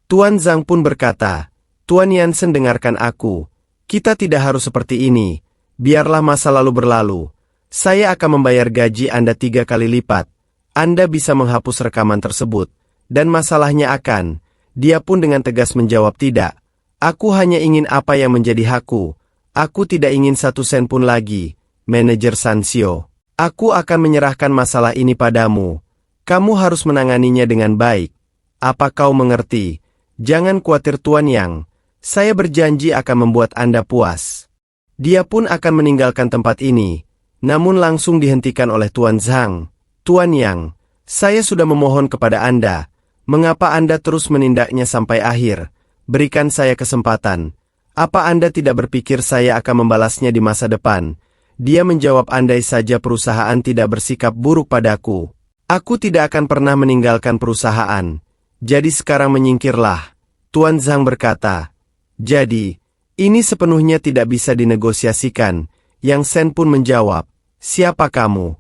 Tuan Zhang pun berkata, Tuan Yansen dengarkan aku. Kita tidak harus seperti ini. Biarlah masa lalu berlalu. Saya akan membayar gaji Anda 3 kali lipat. Anda bisa menghapus rekaman tersebut. Dan masalahnya akan. Dia pun dengan tegas menjawab tidak. Aku hanya ingin apa yang menjadi hakku. Aku tidak ingin 1 sen pun lagi. Manajer Sansio. Aku akan menyerahkan masalah ini padamu. Kamu harus menanganinya dengan baik. Apa kau mengerti? Jangan khawatir Tuan Yang. Saya berjanji akan membuat Anda puas. Dia pun akan meninggalkan tempat ini. Namun langsung dihentikan oleh Tuan Zhang. Tuan Yang, saya sudah memohon kepada Anda. Mengapa Anda terus menindaknya sampai akhir? Berikan saya kesempatan. Apa Anda tidak berpikir saya akan membalasnya di masa depan? Dia menjawab, andai saja perusahaan tidak bersikap buruk padaku. Aku tidak akan pernah meninggalkan perusahaan. Jadi sekarang menyingkirlah. Tuan Zhang berkata. Jadi, ini sepenuhnya tidak bisa dinegosiasikan. Yang Sen pun menjawab, siapa kamu?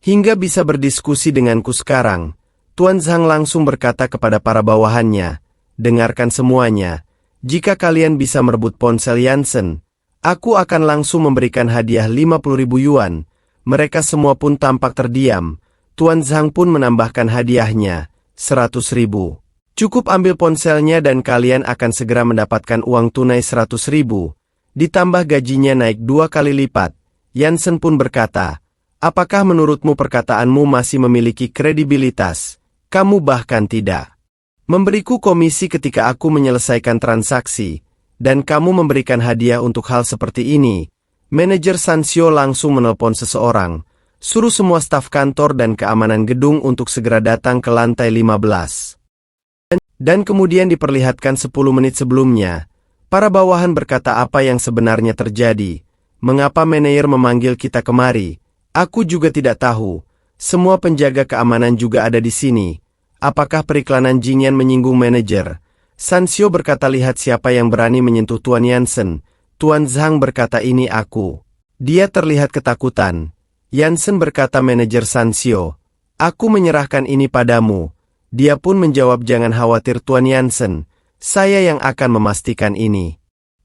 Hingga bisa berdiskusi denganku sekarang. Tuan Zhang langsung berkata kepada para bawahannya, dengarkan semuanya. Jika kalian bisa merebut ponsel Yansen, aku akan langsung memberikan hadiah 50.000 yuan. Mereka semua pun tampak terdiam. Tuan Zhang pun menambahkan hadiahnya, 100.000. Cukup ambil ponselnya dan kalian akan segera mendapatkan uang tunai 100.000. Ditambah gajinya naik 2 kali lipat. Yansen pun berkata, apakah menurutmu perkataanmu masih memiliki kredibilitas? Kamu bahkan tidak memberiku komisi ketika aku menyelesaikan transaksi, dan kamu memberikan hadiah untuk hal seperti ini. Manajer Sansio langsung menelpon seseorang, suruh semua staf kantor dan keamanan gedung untuk segera datang ke lantai 15. Dan kemudian diperlihatkan 10 menit sebelumnya. Para bawahan berkata apa yang sebenarnya terjadi. Mengapa manajer memanggil kita kemari? Aku juga tidak tahu. Semua penjaga keamanan juga ada di sini. Apakah periklanan Jingyan menyinggung manajer? Sansio berkata, lihat siapa yang berani menyentuh Tuan Yansen. Tuan Zhang berkata, ini aku. Dia terlihat ketakutan. Yansen berkata, manajer Sansio, aku menyerahkan ini padamu. Dia pun menjawab, jangan khawatir Tuan Yansen. Saya yang akan memastikan ini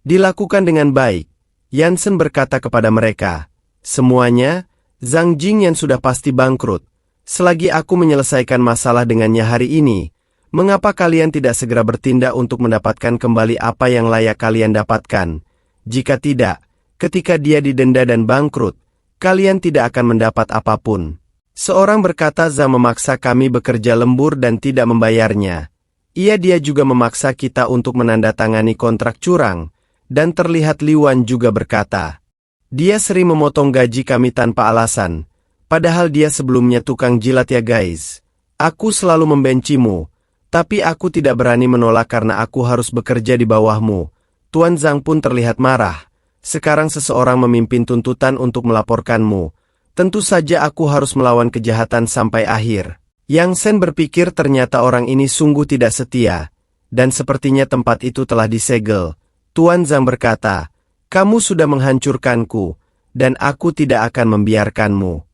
dilakukan dengan baik. Yansen berkata kepada mereka, semuanya, Zhang Jingyan sudah pasti bangkrut. Selagi aku menyelesaikan masalah dengannya hari ini, mengapa kalian tidak segera bertindak untuk mendapatkan kembali apa yang layak kalian dapatkan? Jika tidak, ketika dia didenda dan bangkrut, kalian tidak akan mendapat apapun. Seorang berkata, Zhang memaksa kami bekerja lembur dan tidak membayarnya. Dia juga memaksa kita untuk menandatangani kontrak curang, dan terlihat Li Wan juga berkata, Dia sering memotong gaji kami tanpa alasan, padahal dia sebelumnya tukang jilat ya guys. Aku selalu membencimu, tapi aku tidak berani menolak karena aku harus bekerja di bawahmu. Tuan Zhang pun terlihat marah. Sekarang seseorang memimpin tuntutan untuk melaporkanmu. Tentu saja aku harus melawan kejahatan sampai akhir. Yang Shen berpikir ternyata orang ini sungguh tidak setia, dan sepertinya tempat itu telah disegel. Tuan Zhang berkata, kamu sudah menghancurkanku, dan aku tidak akan membiarkanmu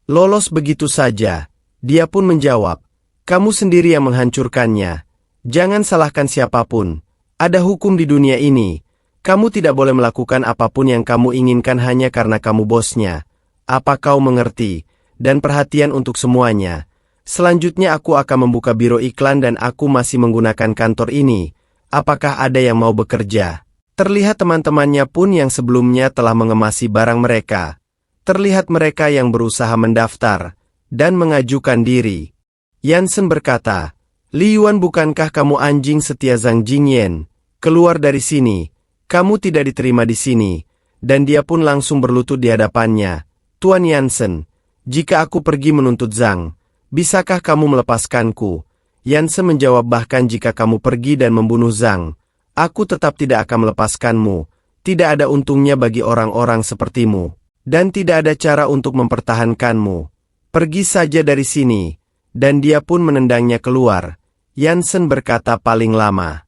lolos begitu saja. Dia pun menjawab, kamu sendiri yang menghancurkannya. Jangan salahkan siapapun. Ada hukum di dunia ini. Kamu tidak boleh melakukan apapun yang kamu inginkan hanya karena kamu bosnya. Apa kau mengerti? Dan perhatian untuk semuanya. Selanjutnya aku akan membuka biro iklan dan aku masih menggunakan kantor ini. Apakah ada yang mau bekerja? Terlihat teman-temannya pun yang sebelumnya telah mengemasi barang mereka. Terlihat mereka yang berusaha mendaftar dan mengajukan diri. Yansen berkata, Li Yuan, bukankah kamu anjing setia Zhang Jingyan? Keluar dari sini. Kamu tidak diterima di sini. Dan dia pun langsung berlutut di hadapannya. Tuan Yansen, jika aku pergi menuntut Zhang, bisakah kamu melepaskanku? Yansen menjawab, bahkan jika kamu pergi dan membunuh Zhang, aku tetap tidak akan melepaskanmu. Tidak ada untungnya bagi orang-orang sepertimu. Dan tidak ada cara untuk mempertahankanmu. Pergi saja dari sini. Dan dia pun menendangnya keluar. Yansen berkata, paling lama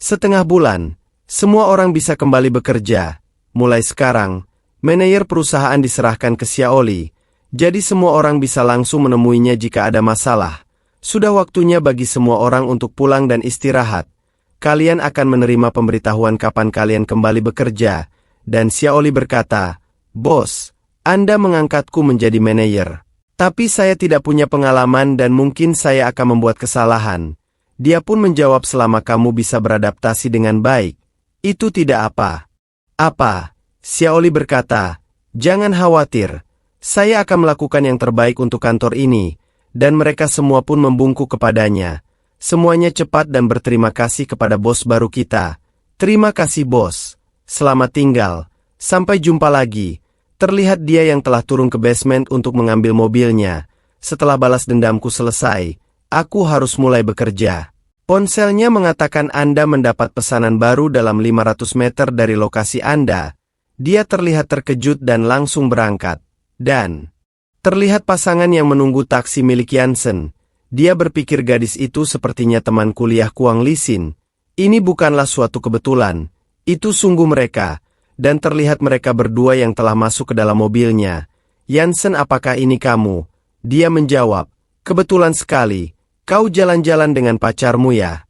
setengah bulan, semua orang bisa kembali bekerja. Mulai sekarang, manajer perusahaan diserahkan ke Xiaoli. Jadi semua orang bisa langsung menemuinya jika ada masalah. Sudah waktunya bagi semua orang untuk pulang dan istirahat. Kalian akan menerima pemberitahuan kapan kalian kembali bekerja. Dan Xiaoli berkata, Bos, Anda mengangkatku menjadi manajer. Tapi saya tidak punya pengalaman dan mungkin saya akan membuat kesalahan. Dia pun menjawab, selama kamu bisa beradaptasi dengan baik, itu tidak apa. Apa? Xiaoli berkata, jangan khawatir. Saya akan melakukan yang terbaik untuk kantor ini. Dan mereka semua pun membungkuk kepadanya. Semuanya cepat dan berterima kasih kepada bos baru kita. Terima kasih bos. Selamat tinggal. Sampai jumpa lagi. Terlihat dia yang telah turun ke basement untuk mengambil mobilnya. Setelah balas dendamku selesai, aku harus mulai bekerja. Ponselnya mengatakan Anda mendapat pesanan baru dalam 500 meter dari lokasi Anda. Dia terlihat terkejut dan langsung berangkat. Dan terlihat pasangan yang menunggu taksi milik Yansen. Dia berpikir gadis itu sepertinya teman kuliah Kuang Lisin. Ini bukanlah suatu kebetulan. Itu sungguh mereka. Dan terlihat mereka berdua yang telah masuk ke dalam mobilnya. Yansen, apakah ini kamu? Dia menjawab, kebetulan sekali. Kau jalan-jalan dengan pacarmu ya?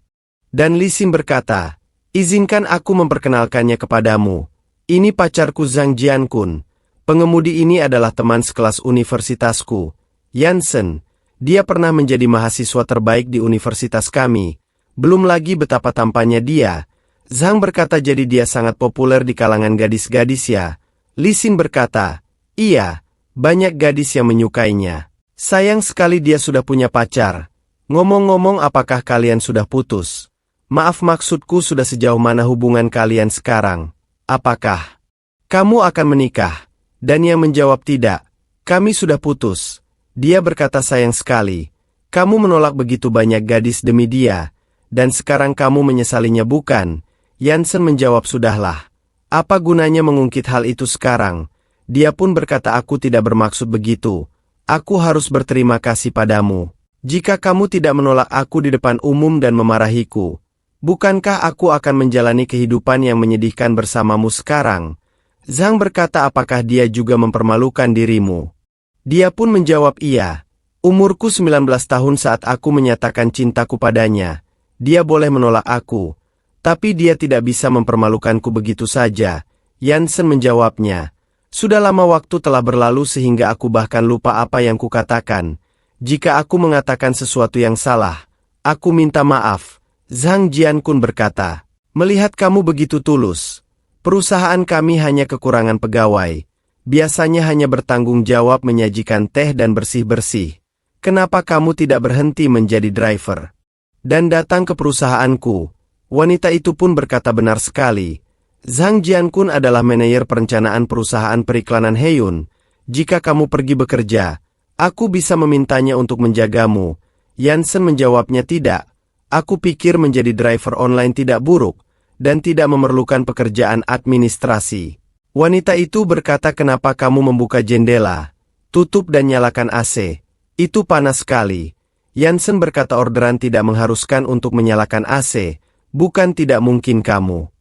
Dan Lisin berkata, izinkan aku memperkenalkannya kepadamu. Ini pacarku Zhang Jiankun. Pengemudi ini adalah teman sekelas universitasku. Yansen. Dia pernah menjadi mahasiswa terbaik di universitas kami. Belum lagi betapa tampannya dia. Zhang berkata, jadi dia sangat populer di kalangan gadis-gadis ya? Lisin berkata, iya, banyak gadis yang menyukainya. Sayang sekali dia sudah punya pacar. Ngomong-ngomong, apakah kalian sudah putus? Maaf, maksudku sudah sejauh mana hubungan kalian sekarang? Apakah kamu akan menikah? Dan yang menjawab, tidak, kami sudah putus. Dia berkata, sayang sekali. Kamu menolak begitu banyak gadis demi dia. Dan sekarang kamu menyesalinya, bukan? Yansen menjawab, sudahlah. Apa gunanya mengungkit hal itu sekarang? Dia pun berkata, aku tidak bermaksud begitu. Aku harus berterima kasih padamu. Jika kamu tidak menolak aku di depan umum dan memarahiku, bukankah aku akan menjalani kehidupan yang menyedihkan bersamamu sekarang? Zhang berkata, apakah dia juga mempermalukan dirimu? Dia pun menjawab, iya. Umurku 19 tahun saat aku menyatakan cintaku padanya. Dia boleh menolak aku. Tapi dia tidak bisa mempermalukanku begitu saja. Yansen menjawabnya. Sudah lama waktu telah berlalu sehingga aku bahkan lupa apa yang kukatakan. Jika aku mengatakan sesuatu yang salah, aku minta maaf. Zhang Jiankun berkata, melihat kamu begitu tulus. Perusahaan kami hanya kekurangan pegawai. Biasanya hanya bertanggung jawab menyajikan teh dan bersih-bersih. Kenapa kamu tidak berhenti menjadi driver dan datang ke perusahaanku? Wanita itu pun berkata, benar sekali. Zhang Jiankun adalah manajer perencanaan perusahaan periklanan Heyun. Jika kamu pergi bekerja, aku bisa memintanya untuk menjagamu. Yansen menjawabnya tidak. Aku pikir menjadi driver online tidak buruk, dan tidak memerlukan pekerjaan administrasi. Wanita itu berkata, kenapa kamu membuka jendela? Tutup dan nyalakan AC. Itu panas sekali. Yansen berkata, orderan tidak mengharuskan untuk menyalakan AC. Bukan tidak mungkin kamu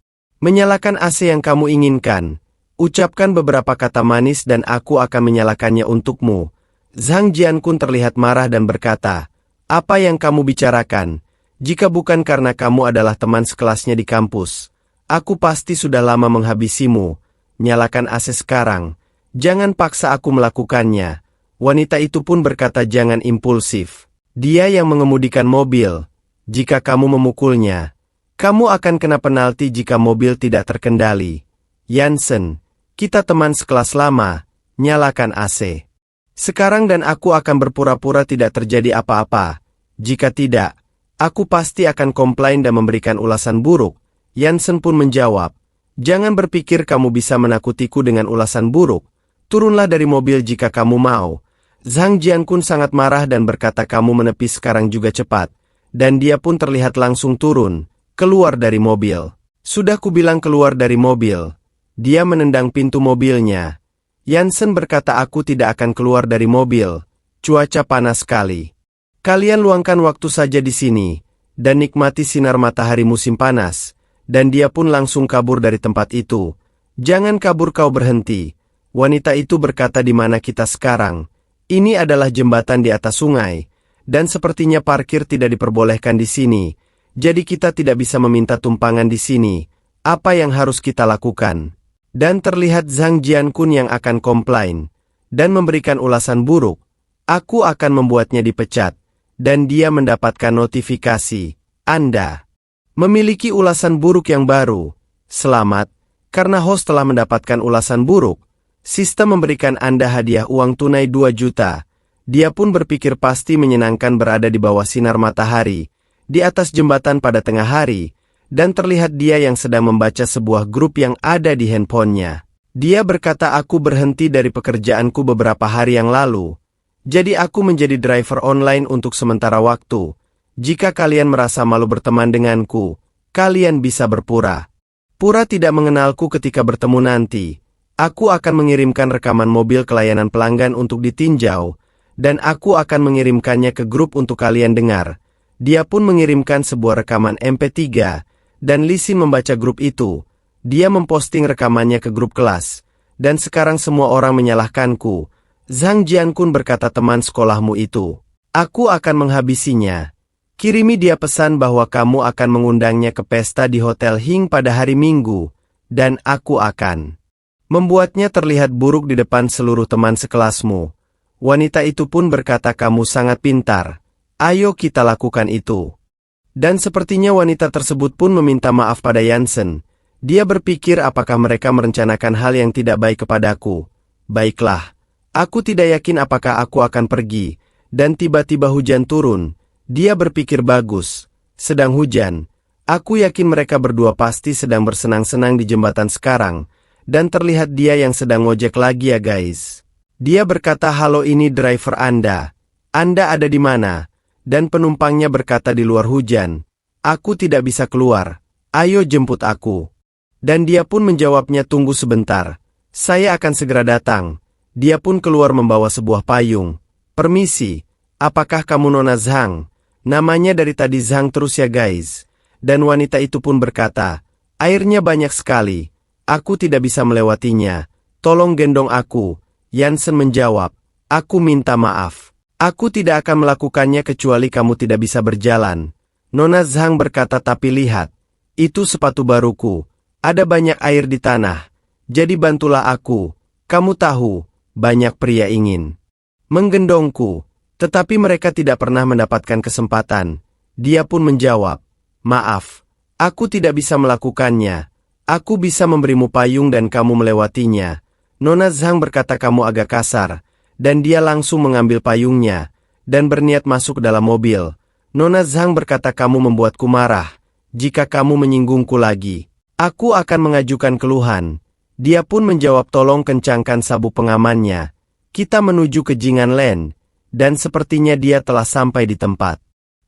menyalakan AC yang kamu inginkan. Ucapkan beberapa kata manis dan aku akan menyalakannya untukmu. Zhang Jiankun terlihat marah dan berkata, apa yang kamu bicarakan? Jika bukan karena kamu adalah teman sekelasnya di kampus, aku pasti sudah lama menghabisimu. Nyalakan AC sekarang. Jangan paksa aku melakukannya. Wanita itu pun berkata, jangan impulsif. Dia yang mengemudikan mobil. Jika kamu memukulnya, kamu akan kena penalti jika mobil tidak terkendali. Yansen, kita teman sekelas lama, nyalakan AC. Sekarang dan aku akan berpura-pura tidak terjadi apa-apa. Jika tidak, aku pasti akan komplain dan memberikan ulasan buruk. Yansen pun menjawab, jangan berpikir kamu bisa menakutiku dengan ulasan buruk. Turunlah dari mobil jika kamu mau. Zhang Jiankun sangat marah dan berkata, kamu menepi sekarang juga cepat. Dan dia pun terlihat langsung turun. Keluar dari mobil. Sudah kubilang keluar dari mobil. Dia menendang pintu mobilnya. Yansen berkata, aku tidak akan keluar dari mobil. Cuaca panas sekali. Kalian luangkan waktu saja di sini, dan nikmati sinar matahari musim panas. Dan dia pun langsung kabur dari tempat itu. Jangan kabur, kau berhenti. Wanita itu berkata, di mana kita sekarang? Ini adalah jembatan di atas sungai. Dan sepertinya parkir tidak diperbolehkan di sini. Jadi kita tidak bisa meminta tumpangan di sini. Apa yang harus kita lakukan? Dan terlihat Zhang Jiankun yang akan komplain dan memberikan ulasan buruk. Aku akan membuatnya dipecat. Dan dia mendapatkan notifikasi. Anda memiliki ulasan buruk yang baru. Selamat, karena host telah mendapatkan ulasan buruk. Sistem memberikan Anda hadiah uang tunai 2 juta. Dia pun berpikir pasti menyenangkan berada di bawah sinar matahari. Di atas jembatan pada tengah hari, dan terlihat dia yang sedang membaca sebuah grup yang ada di handphonenya. Dia berkata, aku berhenti dari pekerjaanku beberapa hari yang lalu. Jadi aku menjadi driver online untuk sementara waktu. Jika kalian merasa malu berteman denganku, kalian bisa berpura-pura tidak mengenalku ketika bertemu nanti. Aku akan mengirimkan rekaman mobil ke layanan pelanggan untuk ditinjau, dan aku akan mengirimkannya ke grup untuk kalian dengar. Dia pun mengirimkan sebuah rekaman MP3, dan Lisin membaca grup itu. Dia memposting rekamannya ke grup kelas, dan sekarang semua orang menyalahkanku. Zhang Jiankun berkata, teman sekolahmu itu. Aku akan menghabisinya. Kirimi dia pesan bahwa kamu akan mengundangnya ke pesta di Hotel Hing pada hari Minggu, dan aku akan membuatnya terlihat buruk di depan seluruh teman sekelasmu. Wanita itu pun berkata, kamu sangat pintar. Ayo kita lakukan itu. Dan sepertinya wanita tersebut pun meminta maaf pada Yansen. Dia berpikir, apakah mereka merencanakan hal yang tidak baik kepadaku. Baiklah, aku tidak yakin apakah aku akan pergi. Dan tiba-tiba hujan turun. Dia berpikir, bagus. Sedang hujan. Aku yakin mereka berdua pasti sedang bersenang-senang di jembatan sekarang. Dan terlihat dia yang sedang ngojek lagi ya guys. Dia berkata, halo, ini driver Anda. Anda ada di mana? Dan penumpangnya berkata, di luar hujan. Aku tidak bisa keluar. Ayo jemput aku. Dan dia pun menjawabnya, tunggu sebentar. Saya akan segera datang. Dia pun keluar membawa sebuah payung. Permisi, apakah kamu Nona Zhang? Namanya dari tadi Zhang terus ya guys. Dan wanita itu pun berkata, airnya banyak sekali. Aku tidak bisa melewatinya. Tolong gendong aku. Yansen menjawab, aku minta maaf. Aku tidak akan melakukannya kecuali kamu tidak bisa berjalan. Nona Zhang berkata, tapi lihat. Itu sepatu baruku. Ada banyak air di tanah. Jadi bantulah aku. Kamu tahu, banyak pria ingin menggendongku. Tetapi mereka tidak pernah mendapatkan kesempatan. Dia pun menjawab, maaf. Aku tidak bisa melakukannya. Aku bisa memberimu payung dan kamu melewatinya. Nona Zhang berkata, kamu agak kasar. Dan dia langsung mengambil payungnya, dan berniat masuk ke dalam mobil. Nona Zhang berkata, kamu membuatku marah. Jika kamu menyinggungku lagi, Aku akan mengajukan keluhan. Dia pun menjawab, tolong kencangkan sabuk pengamannya. Kita menuju ke Jingan Land, dan sepertinya dia telah sampai di tempat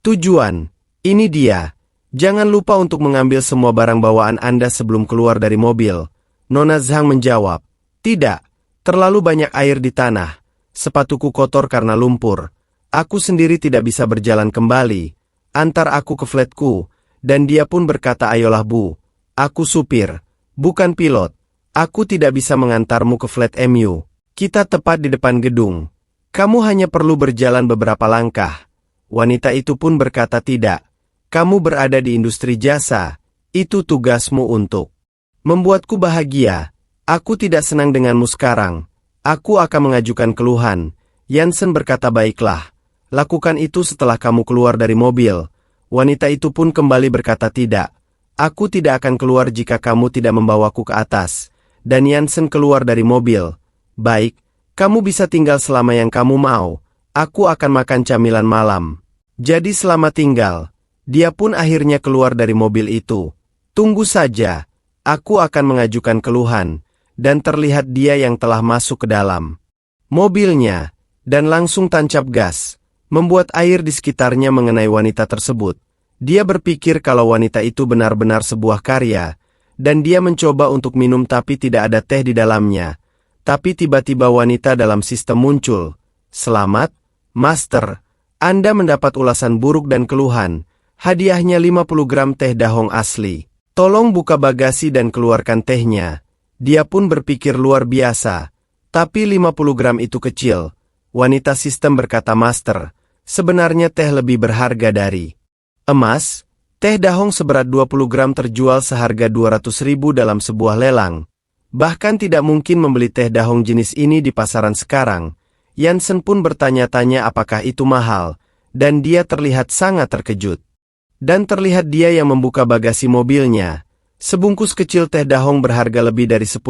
tujuan. Ini dia. Jangan lupa untuk mengambil semua barang bawaan Anda sebelum keluar dari mobil. Nona Zhang menjawab. Tidak, terlalu banyak air di tanah. Sepatuku kotor karena lumpur. Aku sendiri tidak bisa berjalan kembali. Antar aku ke flatku. Dan dia pun berkata, ayolah Bu. Aku supir, bukan pilot. Aku tidak bisa mengantarmu ke flat MU. Kita tepat di depan gedung. Kamu hanya perlu berjalan beberapa langkah. Wanita itu pun berkata, tidak. Kamu berada di industri jasa. Itu tugasmu untuk membuatku bahagia. Aku tidak senang denganmu sekarang. Aku akan mengajukan keluhan. Yansen berkata, baiklah. Lakukan itu setelah kamu keluar dari mobil. Wanita itu pun kembali berkata, tidak. Aku tidak akan keluar jika kamu tidak membawaku ke atas. Dan Yansen keluar dari mobil. Baik, kamu bisa tinggal selama yang kamu mau. Aku akan makan camilan malam. Jadi selamat tinggal. Dia pun akhirnya keluar dari mobil itu. Tunggu saja. Aku akan mengajukan keluhan. Dan terlihat dia yang telah masuk ke dalam mobilnya. Dan langsung tancap gas. Membuat air di sekitarnya mengenai wanita tersebut. Dia berpikir kalau wanita itu benar-benar sebuah karya, dan dia mencoba untuk minum tapi tidak ada teh di dalamnya. Tapi tiba-tiba wanita dalam sistem muncul. Selamat, Master. Anda mendapat ulasan buruk dan keluhan. Hadiahnya 50 gram teh dahong asli. Tolong buka bagasi dan keluarkan tehnya. Dia pun berpikir luar biasa. Tapi 50 gram itu kecil. Wanita sistem berkata, Master, sebenarnya teh lebih berharga dari emas. Teh dahong seberat 20 gram terjual seharga 200.000 dalam sebuah lelang. Bahkan tidak mungkin membeli teh dahong jenis ini di pasaran sekarang. Yansen pun bertanya-tanya apakah itu mahal, dan dia terlihat sangat terkejut. Dan terlihat dia yang membuka bagasi mobilnya. Sebungkus kecil teh dahong berharga lebih dari 10.000.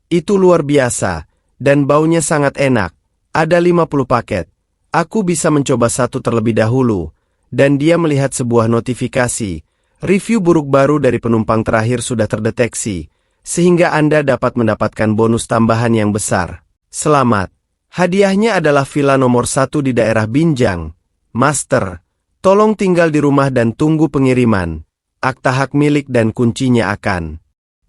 Itu luar biasa, dan baunya sangat enak. Ada 50 paket. Aku bisa mencoba satu terlebih dahulu. Dan dia melihat sebuah notifikasi. Review buruk baru dari penumpang terakhir sudah terdeteksi, sehingga Anda dapat mendapatkan bonus tambahan yang besar. Selamat. Hadiahnya adalah villa nomor 1 di daerah Binjang. Master, tolong tinggal di rumah dan tunggu pengiriman. Akta hak milik dan kuncinya akan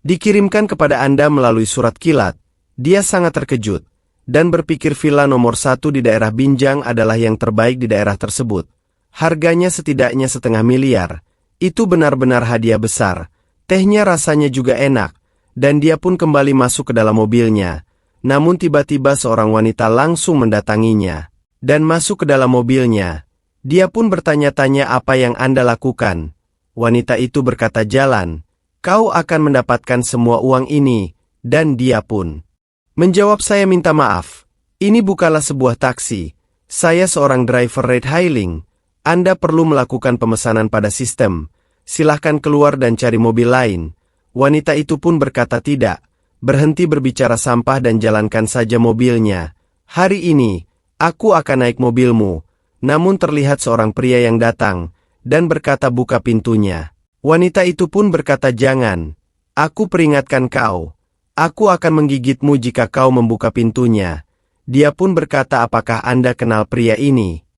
dikirimkan kepada Anda melalui surat kilat. Dia sangat terkejut, dan berpikir villa nomor 1 di daerah Binjang adalah yang terbaik di daerah tersebut. Harganya setidaknya 500 miliar. Itu benar-benar hadiah besar. Tehnya rasanya juga enak. Dan dia pun kembali masuk ke dalam mobilnya. Namun tiba-tiba seorang wanita langsung mendatanginya. Dan masuk ke dalam mobilnya. Dia pun bertanya-tanya, apa yang Anda lakukan? Wanita itu berkata, jalan. Kau akan mendapatkan semua uang ini. Dan dia pun menjawab, saya minta maaf. Ini bukanlah sebuah taksi. Saya seorang driver ride hailing. Anda perlu melakukan pemesanan pada sistem. Silahkan keluar dan cari mobil lain. Wanita itu pun berkata, tidak. Berhenti berbicara sampah dan jalankan saja mobilnya. Hari ini, aku akan naik mobilmu. Namun terlihat seorang pria yang datang, dan berkata, buka pintunya. Wanita itu pun berkata, jangan. Aku peringatkan kau. Aku akan menggigitmu jika kau membuka pintunya. Dia pun berkata, apakah Anda kenal pria ini?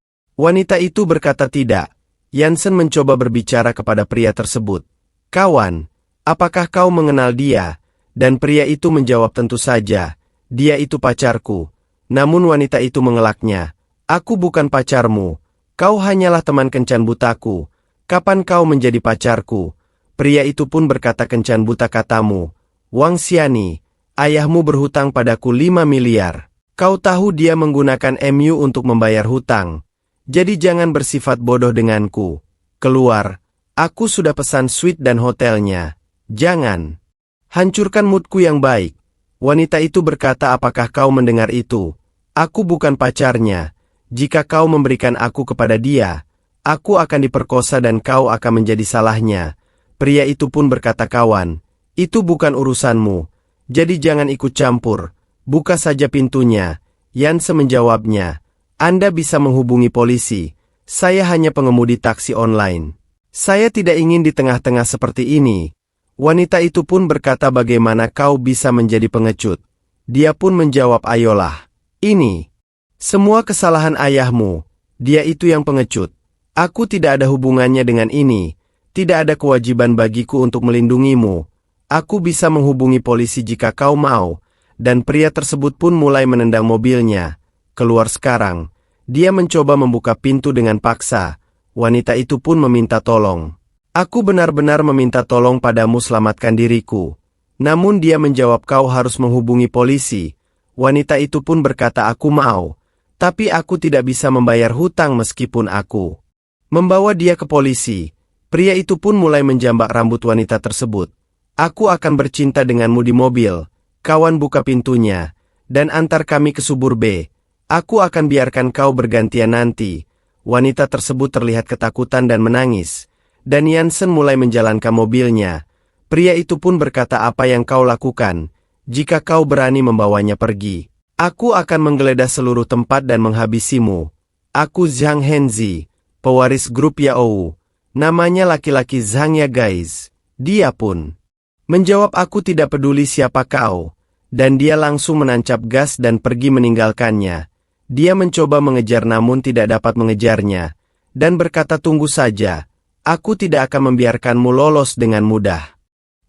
Wanita itu berkata, tidak. Yansen mencoba berbicara kepada pria tersebut. Kawan, apakah kau mengenal dia? Dan pria itu menjawab, tentu saja. Dia itu pacarku. Namun wanita itu mengelaknya. Aku bukan pacarmu. Kau hanyalah teman kencan butaku. Kapan kau menjadi pacarku? Pria itu pun berkata, kencan buta katamu. Wang Xiani, ayahmu berhutang padaku 5 miliar. Kau tahu dia menggunakan MU untuk membayar hutang. Jadi jangan bersifat bodoh denganku. Keluar. Aku sudah pesan suite dan hotelnya. Jangan hancurkan moodku yang baik. Wanita itu berkata, apakah kau mendengar itu? Aku bukan pacarnya. Jika kau memberikan aku kepada dia, aku akan diperkosa dan kau akan menjadi salahnya. Pria itu pun berkata, kawan, itu bukan urusanmu. Jadi jangan ikut campur. Buka saja pintunya. Yansen menjawabnya. Anda bisa menghubungi polisi. Saya hanya pengemudi taksi online. Saya tidak ingin di tengah-tengah seperti ini. Wanita itu pun berkata, bagaimana kau bisa menjadi pengecut? Dia pun menjawab, ayolah. Ini semua kesalahan ayahmu. Dia itu yang pengecut. Aku tidak ada hubungannya dengan ini. Tidak ada kewajiban bagiku untuk melindungimu. Aku bisa menghubungi polisi jika kau mau. Dan pria tersebut pun mulai menendang mobilnya. Keluar sekarang. Dia mencoba membuka pintu dengan paksa. Wanita itu pun meminta tolong. Aku benar-benar meminta tolong padamu, selamatkan diriku. Namun dia menjawab, kau harus menghubungi polisi. Wanita itu pun berkata, aku mau. Tapi aku tidak bisa membayar hutang meskipun aku membawa dia ke polisi. Pria itu pun mulai menjambak rambut wanita tersebut. Aku akan bercinta denganmu di mobil. Kawan, buka pintunya. Dan antar kami ke subur B. Aku akan biarkan kau bergantian nanti. Wanita tersebut terlihat ketakutan dan menangis. Dan Jansen mulai menjalankan mobilnya. Pria itu pun berkata, apa yang kau lakukan? Jika kau berani membawanya pergi, aku akan menggeledah seluruh tempat dan menghabisimu. Aku Zhang Henzi, pewaris grup Yao. Namanya laki-laki Zhang ya guys. Dia pun menjawab, aku tidak peduli siapa kau. Dan dia langsung menancap gas dan pergi meninggalkannya. Dia mencoba mengejar namun tidak dapat mengejarnya. Dan berkata, tunggu saja. Aku tidak akan membiarkanmu lolos dengan mudah.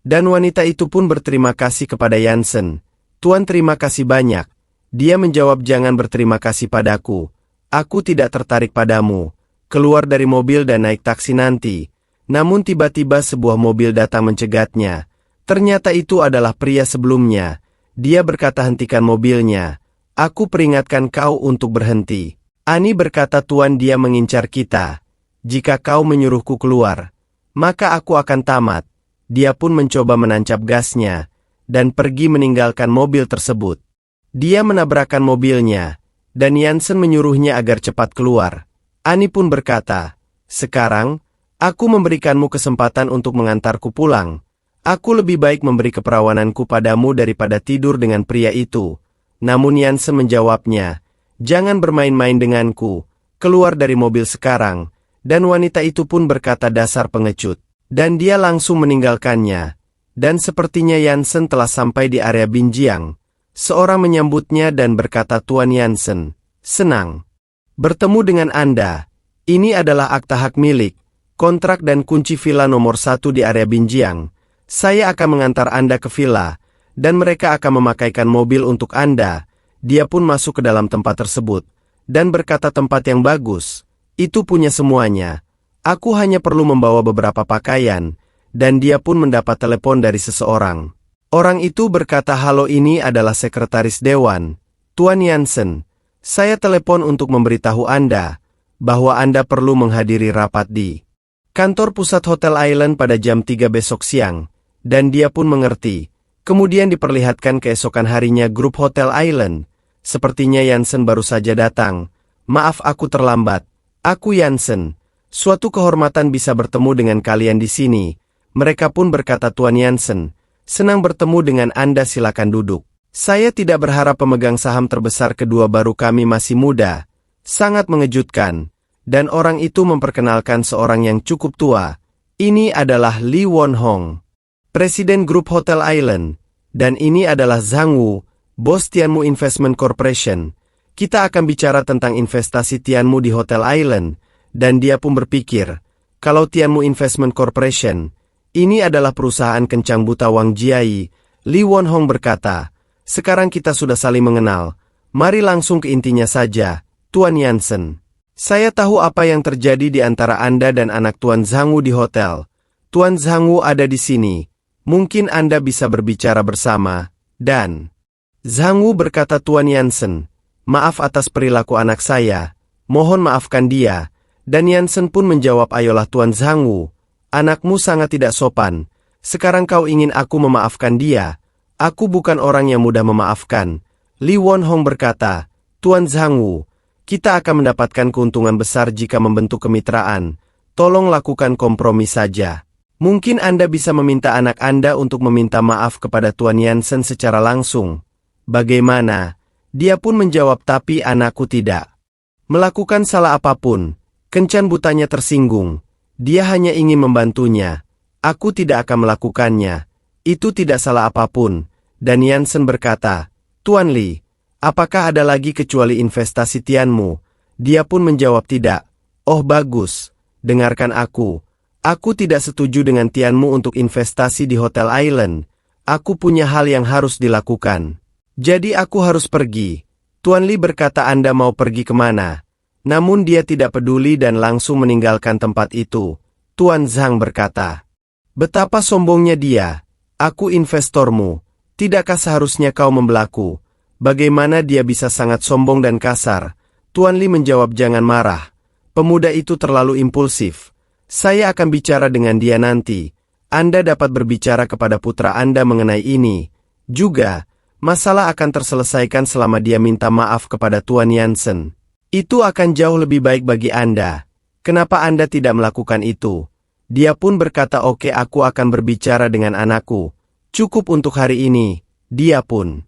Dan wanita itu pun berterima kasih kepada Jansen. Tuan, terima kasih banyak. Dia menjawab, jangan berterima kasih padaku. Aku tidak tertarik padamu. Keluar dari mobil dan naik taksi nanti. Namun tiba-tiba sebuah mobil datang mencegatnya. Ternyata itu adalah pria sebelumnya. Dia berkata, hentikan mobilnya. Aku peringatkan kau untuk berhenti. Ani berkata, tuan, dia mengincar kita. Jika kau menyuruhku keluar, maka aku akan tamat. Dia pun mencoba menancap gasnya, dan pergi meninggalkan mobil tersebut. Dia menabrakkan mobilnya, dan Jansen menyuruhnya agar cepat keluar. Ani pun berkata, sekarang, aku memberikanmu kesempatan untuk mengantarku pulang. Aku lebih baik memberi keperawananku padamu daripada tidur dengan pria itu. Namun Jansen menjawabnya, jangan bermain-main denganku, keluar dari mobil sekarang. Dan wanita itu pun berkata, dasar pengecut. Dan dia langsung meninggalkannya. Dan sepertinya Jansen telah sampai di area Binjiang. Seorang menyambutnya dan berkata, Tuan Jansen, senang bertemu dengan Anda. Ini adalah akta hak milik, kontrak dan kunci villa nomor 1 di area Binjiang. Saya akan mengantar Anda ke villa, dan mereka akan memakaikan mobil untuk Anda. Dia pun masuk ke dalam tempat tersebut, dan berkata, tempat yang bagus. Itu punya semuanya. Aku hanya perlu membawa beberapa pakaian, dan dia pun mendapat telepon dari seseorang. Orang itu berkata, halo, ini adalah sekretaris dewan. Tuan Jansen, saya telepon untuk memberitahu Anda, bahwa Anda perlu menghadiri rapat di kantor pusat Hotel Island pada jam 3 besok siang, dan dia pun mengerti. Kemudian diperlihatkan keesokan harinya grup Hotel Island. Sepertinya Jansen baru saja datang. Maaf aku terlambat. Aku Jansen. Suatu kehormatan bisa bertemu dengan kalian di sini. Mereka pun berkata, Tuan Jansen, senang bertemu dengan Anda, silakan duduk. Saya tidak berharap pemegang saham terbesar kedua baru kami masih muda. Sangat mengejutkan. Dan orang itu memperkenalkan seorang yang cukup tua. Ini adalah Lee Won-hong, Presiden Grup Hotel Island. Dan ini adalah Zhang Wu, Bos Tianmu Investment Corporation. Kita akan bicara tentang investasi Tianmu di Hotel Island, dan dia pun berpikir, kalau Tianmu Investment Corporation, ini adalah perusahaan kencang buta Wang Jiai. Lee Won-hong berkata, sekarang kita sudah saling mengenal, mari langsung ke intinya saja, Tuan Jansen. Saya tahu apa yang terjadi di antara Anda dan anak Tuan Zhang Wu di hotel. Tuan Zhang Wu ada di sini, mungkin Anda bisa berbicara bersama, dan Zhang Wu berkata, Tuan Jansen, maaf atas perilaku anak saya, mohon maafkan dia. Dan Jansen pun menjawab, ayolah Tuan Zhang Wu, anakmu sangat tidak sopan. Sekarang kau ingin aku memaafkan dia? Aku bukan orang yang mudah memaafkan. Lee Won-hong berkata, Tuan Zhang Wu, kita akan mendapatkan keuntungan besar jika membentuk kemitraan. Tolong lakukan kompromi saja. Mungkin Anda bisa meminta anak Anda untuk meminta maaf kepada Tuan Jansen secara langsung. Bagaimana? Dia pun menjawab, tapi anakku tidak melakukan salah apapun. Kencan butanya tersinggung. Dia hanya ingin membantunya. Aku tidak akan melakukannya. Itu tidak salah apapun. Dan Yansen berkata, Tuan Li, apakah ada lagi kecuali investasi Tianmu? Dia pun menjawab tidak. Oh bagus, dengarkan aku. Aku tidak setuju dengan Tianmu untuk investasi di Hotel Island. Aku punya hal yang harus dilakukan. Jadi aku harus pergi. Tuan Li berkata Anda mau pergi kemana? Namun dia tidak peduli dan langsung meninggalkan tempat itu. Tuan Zhang berkata, betapa sombongnya dia. Aku investormu. Tidakkah seharusnya kau membelaku? Bagaimana dia bisa sangat sombong dan kasar? Tuan Li menjawab jangan marah. Pemuda itu terlalu impulsif. Saya akan bicara dengan dia nanti. Anda dapat berbicara kepada putra Anda mengenai ini. Juga, masalah akan terselesaikan selama dia minta maaf kepada Tuan Yansen. Itu akan jauh lebih baik bagi Anda. Kenapa Anda tidak melakukan itu? Dia pun berkata oke aku akan berbicara dengan anakku. Cukup untuk hari ini. Dia pun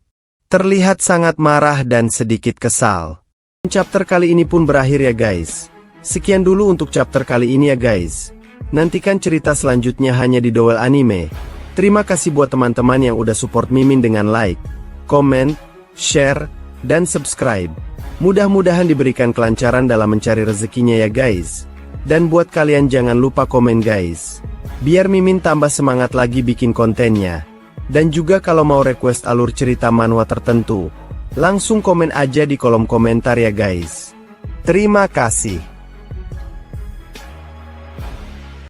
terlihat sangat marah dan sedikit kesal. Chapter kali ini pun berakhir ya guys. Sekian dulu untuk chapter kali ini ya guys. Nantikan cerita selanjutnya hanya di Dowell Anime. Terima kasih buat teman-teman yang udah support Mimin dengan like, komen, share, dan subscribe. Mudah-mudahan diberikan kelancaran dalam mencari rezekinya ya guys. Dan buat kalian jangan lupa komen guys. Biar Mimin tambah semangat lagi bikin kontennya. Dan juga kalau mau request alur cerita manhwa tertentu, langsung komen aja di kolom komentar ya guys. Terima kasih.